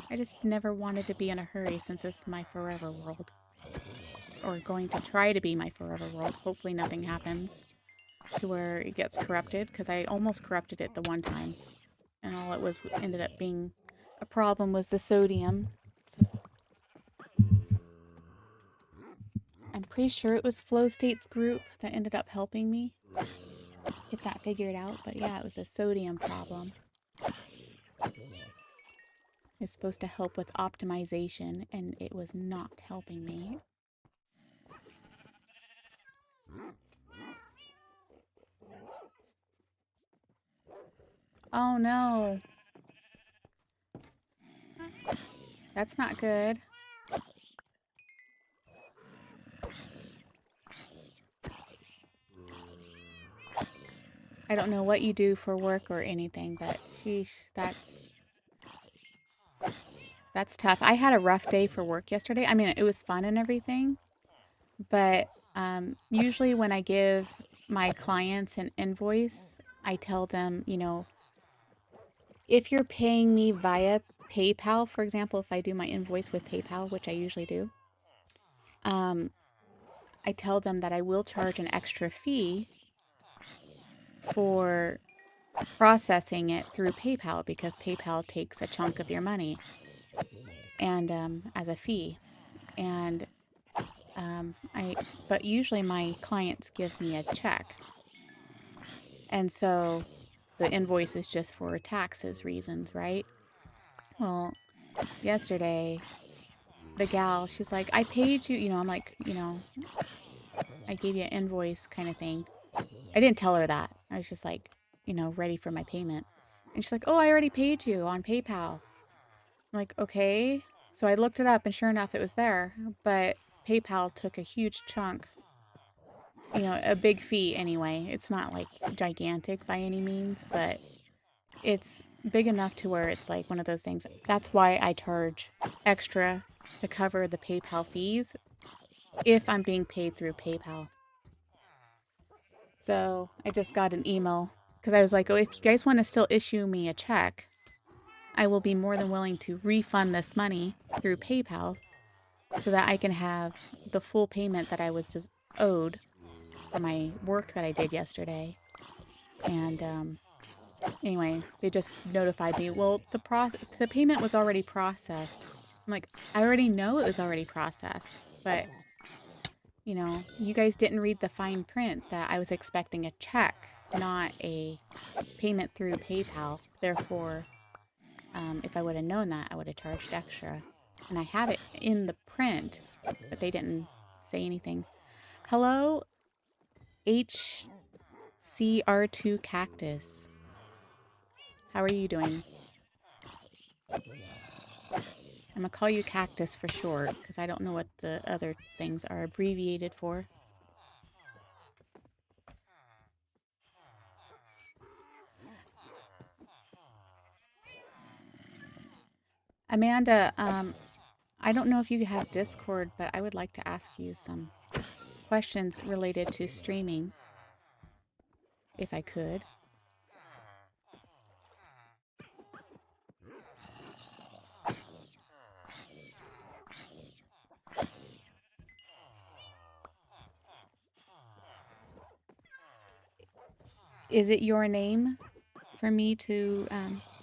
I just never wanted to be in a hurry since it's my forever world. Or going to try to be my forever world. Hopefully nothing happens to where it gets corrupted, because I almost corrupted it the one time. And all it was ended up being a problem was the sodium. So I'm pretty sure it was Flow State's group that ended up helping me get that figured out. But yeah, it was a sodium problem. It's supposed to help with optimization, and it was not helping me. Oh no. That's not good. I don't know what you do for work or anything, but sheesh, that's tough. I had a rough day for work yesterday. I mean, it was fun and everything, but usually when I give my clients an invoice, I tell them, you know, if you're paying me via PayPal, for example, if I do my invoice with PayPal, which I usually do, I tell them that I will charge an extra fee for processing it through PayPal because PayPal takes a chunk of your money and as a fee. And but usually my clients give me a check, and so the invoice is just for taxes reasons, right? Well, yesterday the gal, she's like, I paid you, you know, I'm like, you know, I gave you an invoice kind of thing. I didn't tell her that. I was just like, you know, ready for my payment. And she's like, oh, I already paid you on PayPal. I'm like, okay. So I looked it up and sure enough, it was there. But PayPal took a huge chunk, you know, a big fee anyway. It's not like gigantic by any means, but it's big enough to where it's like one of those things. That's why I charge extra to cover the PayPal fees if I'm being paid through PayPal. So I just got an email because I was like, oh, if you guys want to still issue me a check, I will be more than willing to refund this money through PayPal so that I can have the full payment that I was just owed for my work that I did yesterday. And anyway, they just notified me, well, the payment was already processed. I'm like, I already know it was already processed, but you know, you guys didn't read the fine print that I was expecting a check, not a payment through PayPal. Therefore, if I would have known that, I would have charged extra. And I have it in the print, but they didn't say anything. Hello, HCR2 Cactus. How are you doing? I'm gonna call you Cactus for short, because I don't know what the other things are abbreviated for. Amanda, I don't know if you have Discord, but I would like to ask you some questions related to streaming, if I could. Is it your name for me to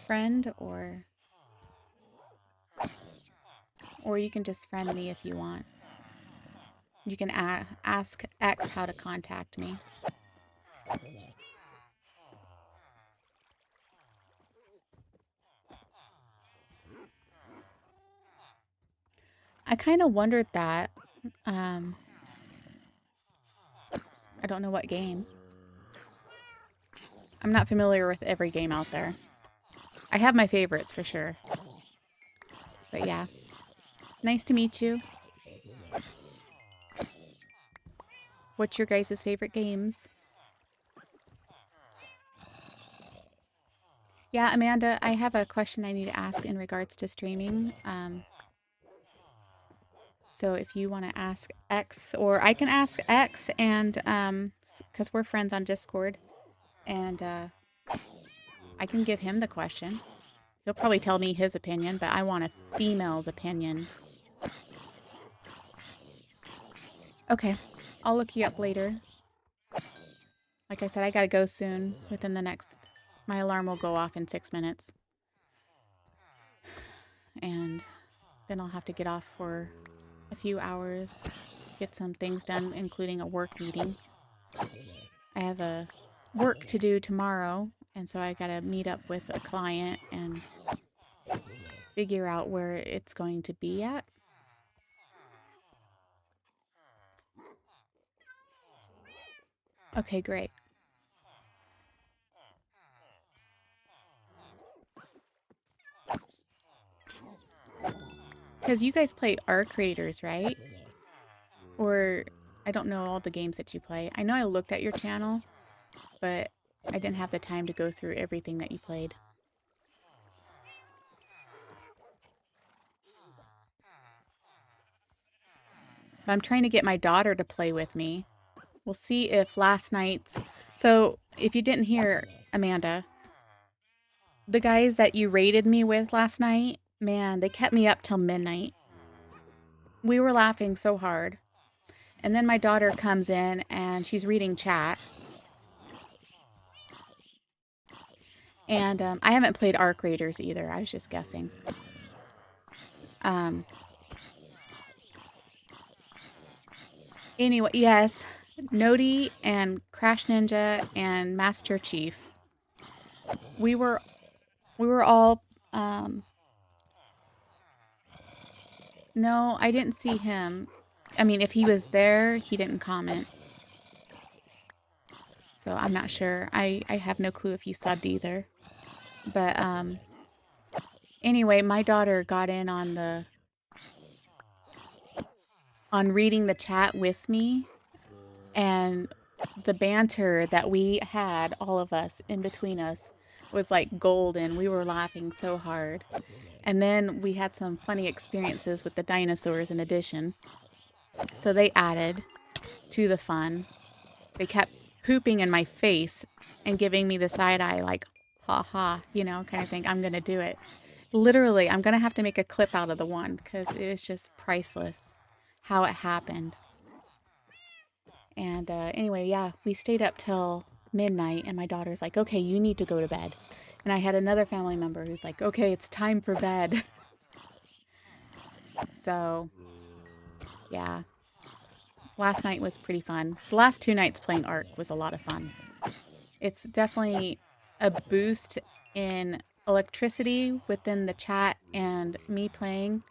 friend, or you can just friend me if you want. You can ask X how to contact me. I kind of wondered that. I don't know what game. I'm not familiar with every game out there. I have my favorites for sure. But yeah. Nice to meet you. What's your guys' favorite games? Yeah, Amanda, I have a question I need to ask in regards to streaming. So if you want to ask X, or I can ask X, and because we're friends on Discord, and I can give him the question. He'll probably tell me his opinion, but I want a female's opinion. Okay, I'll look you up later. Like I said, I gotta go soon. Within the next, my alarm will go off in 6 minutes. And then I'll have to get off for a few hours, get some things done, including a work meeting. I have a work to do tomorrow, and so I gotta meet up with a client and figure out where it's going to be at. Okay, great. Because you guys play Arc Raiders, right? Or I don't know all the games that you play. I know I looked at your channel, but I didn't have the time to go through everything that you played. But I'm trying to get my daughter to play with me. We'll see if last night's... So, if you didn't hear, Amanda, the guys that you raided me with last night, man, they kept me up till midnight. We were laughing so hard. And then my daughter comes in and she's reading chat. And I haven't played Arc Raiders either. I was just guessing. Anyway, yes, Nodi and Crash Ninja and Master Chief. We were all. No, I didn't see him. I mean, if he was there, he didn't comment. So I'm not sure. I have no clue if he subbed either. But anyway, my daughter got in on reading the chat with me, and the banter that we had, all of us in between us, was like golden. We were laughing so hard. And then we had some funny experiences with the dinosaurs in addition. So they added to the fun. They kept pooping in my face and giving me the side eye, like, ha ha, you know, kind of thing. I'm going to do it. Literally, I'm going to have to make a clip out of the one because it was just priceless how it happened. And anyway, yeah, we stayed up till midnight, and my daughter's like, okay, you need to go to bed. And I had another family member who's like, okay, it's time for bed. So, yeah. Last night was pretty fun. The last 2 nights playing Ark was a lot of fun. It's definitely a boost in electricity within the chat and me playing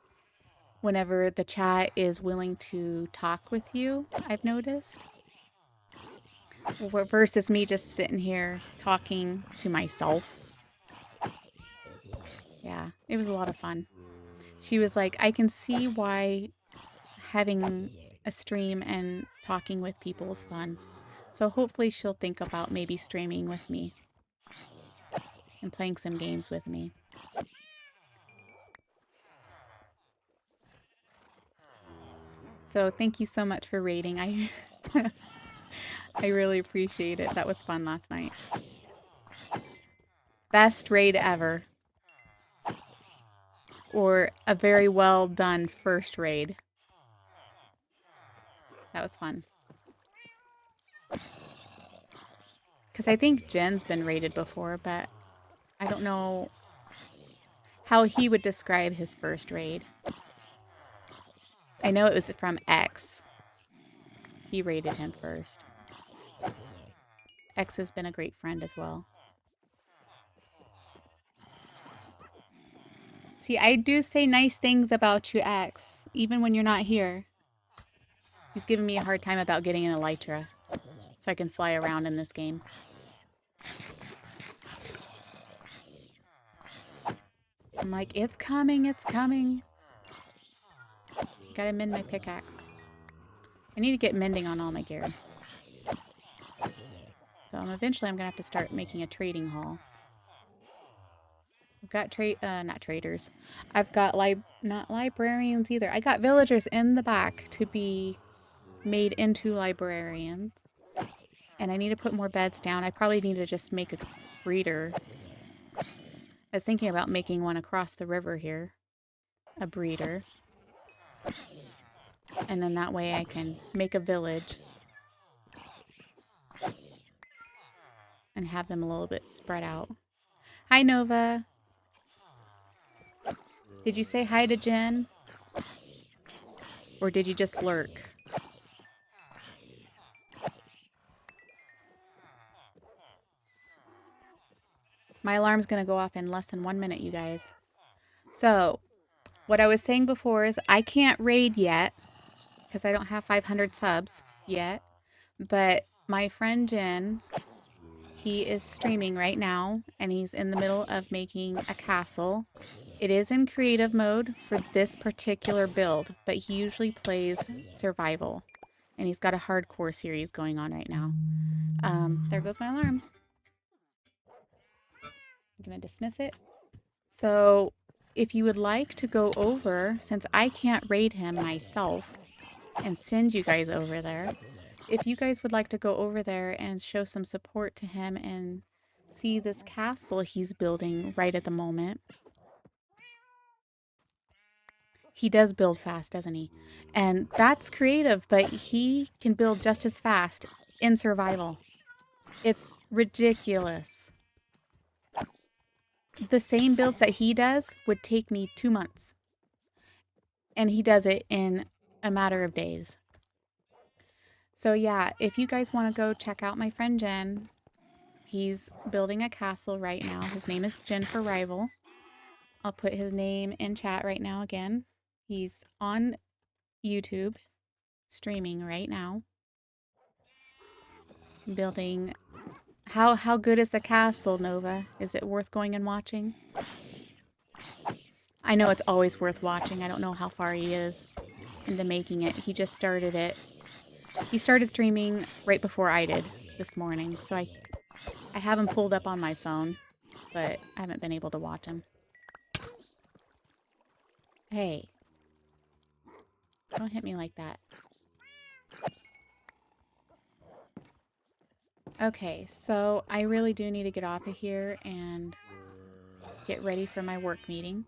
whenever the chat is willing to talk with you, I've noticed. Versus me just sitting here talking to myself. Yeah, it was a lot of fun. She was like, I can see why having a stream and talking with people is fun. So hopefully she'll think about maybe streaming with me and playing some games with me. So thank you so much for raiding. I really appreciate it. That was fun last night. Best raid ever. Or a very well done first raid. That was fun. Because I think Jen's been raided before, but I don't know how he would describe his first raid. I know it was from X. He raided him first. X has been a great friend as well. See, I do say nice things about you, X, even when you're not here. He's giving me a hard time about getting an elytra so I can fly around in this game. I'm like, it's coming, it's coming. Gotta mend my pickaxe. I need to get mending on all my gear. So eventually I'm gonna have to start making a trading hall. I've got not traders. I've got not librarians either. I got villagers in the back to be made into librarians. And I need to put more beds down. I probably need to just make a breeder. I was thinking about making one across the river here. A breeder. And then that way I can make a village. And have them a little bit spread out. Hi, Nova. Did you say hi to Jen? Or did you just lurk? My alarm's going to go off in less than 1 minute, you guys. So, what I was saying before is I can't raid yet because I don't have 500 subs yet. But my friend Jen, he is streaming right now and he's in the middle of making a castle. It is in creative mode for this particular build, but he usually plays survival. And he's got a hardcore series going on right now. There goes my alarm. I'm going to dismiss it. So if you would like to go over, since I can't raid him myself and send you guys over there, if you guys would like to go over there and show some support to him and see this castle he's building right at the moment. He does build fast, doesn't he? And that's creative, but he can build just as fast in survival. It's ridiculous. The same builds that he does would take me 2 months. And he does it in a matter of days. So yeah, if you guys want to go check out my friend Jen, he's building a castle right now. His name is Jen for Rival. I'll put his name in chat right now again. He's on YouTube, streaming right now. Building. How good is the castle, Nova? Is it worth going and watching? I know it's always worth watching. I don't know how far he is into making it. He just started it. He started streaming right before I did this morning. So I have him pulled up on my phone, but I haven't been able to watch him. Hey. Don't hit me like that. Okay, so I really do need to get off of here and get ready for my work meeting.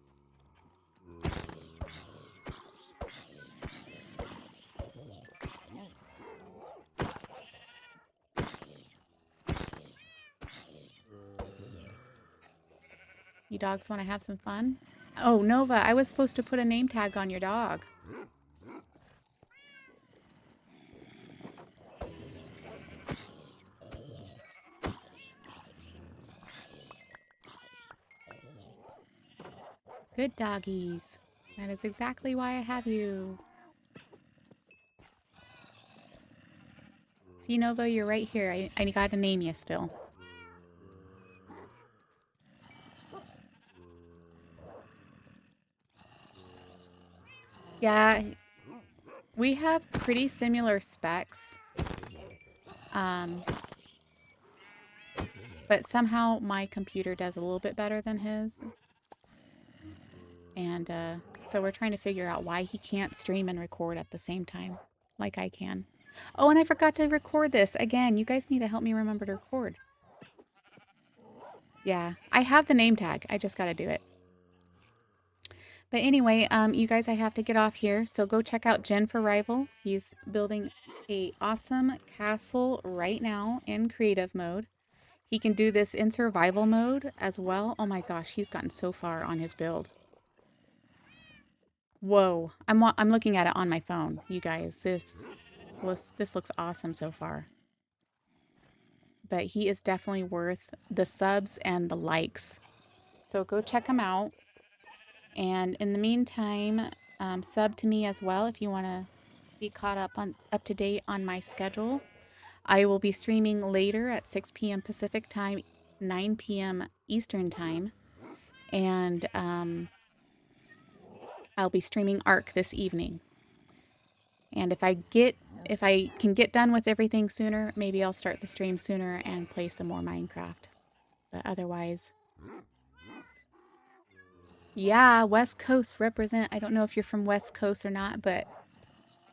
You dogs want to have some fun? Oh, Nova, I was supposed to put a name tag on your dog. Good doggies. That is exactly why I have you. See, Nova, you're right here. I gotta name you still. Yeah, we have pretty similar specs. But somehow my computer does a little bit better than his. And so we're trying to figure out why he can't stream and record at the same time like I can. Oh, and I forgot to record this. Again, you guys need to help me remember to record. Yeah, I have the name tag. I just got to do it. But anyway, you guys, I have to get off here. So go check out Jen for Rival. He's building a awesome castle right now in creative mode. He can do this in survival mode as well. Oh my gosh, he's gotten so far on his build. Whoa, I'm looking at it on my phone, you guys. This looks awesome so far. But he is definitely worth the subs and the likes. So go check him out. And in the meantime, sub to me as well if you want to be caught up to date on my schedule. I will be streaming later at 6 p.m. Pacific time, 9 p.m. Eastern time. And I'll be streaming Ark this evening. And if I can get done with everything sooner, maybe I'll start the stream sooner and play some more Minecraft. But otherwise, yeah, West Coast represent. I don't know if you're from West Coast or not, but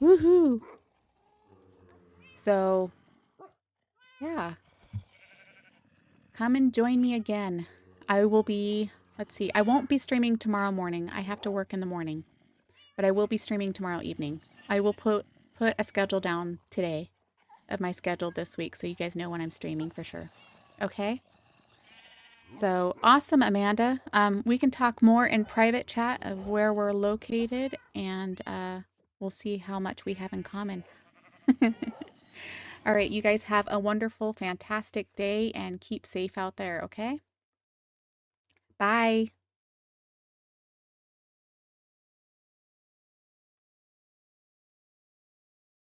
woohoo. So, yeah. Come and join me again. I will be, let's see, I won't be streaming tomorrow morning. I have to work in the morning. But I will be streaming tomorrow evening. I will put a schedule down today of my schedule this week so you guys know when I'm streaming for sure. Okay? So awesome, Amanda. We can talk more in private chat of where we're located, and we'll see how much we have in common. All right, you guys have a wonderful, fantastic day and keep safe out there, okay? Bye.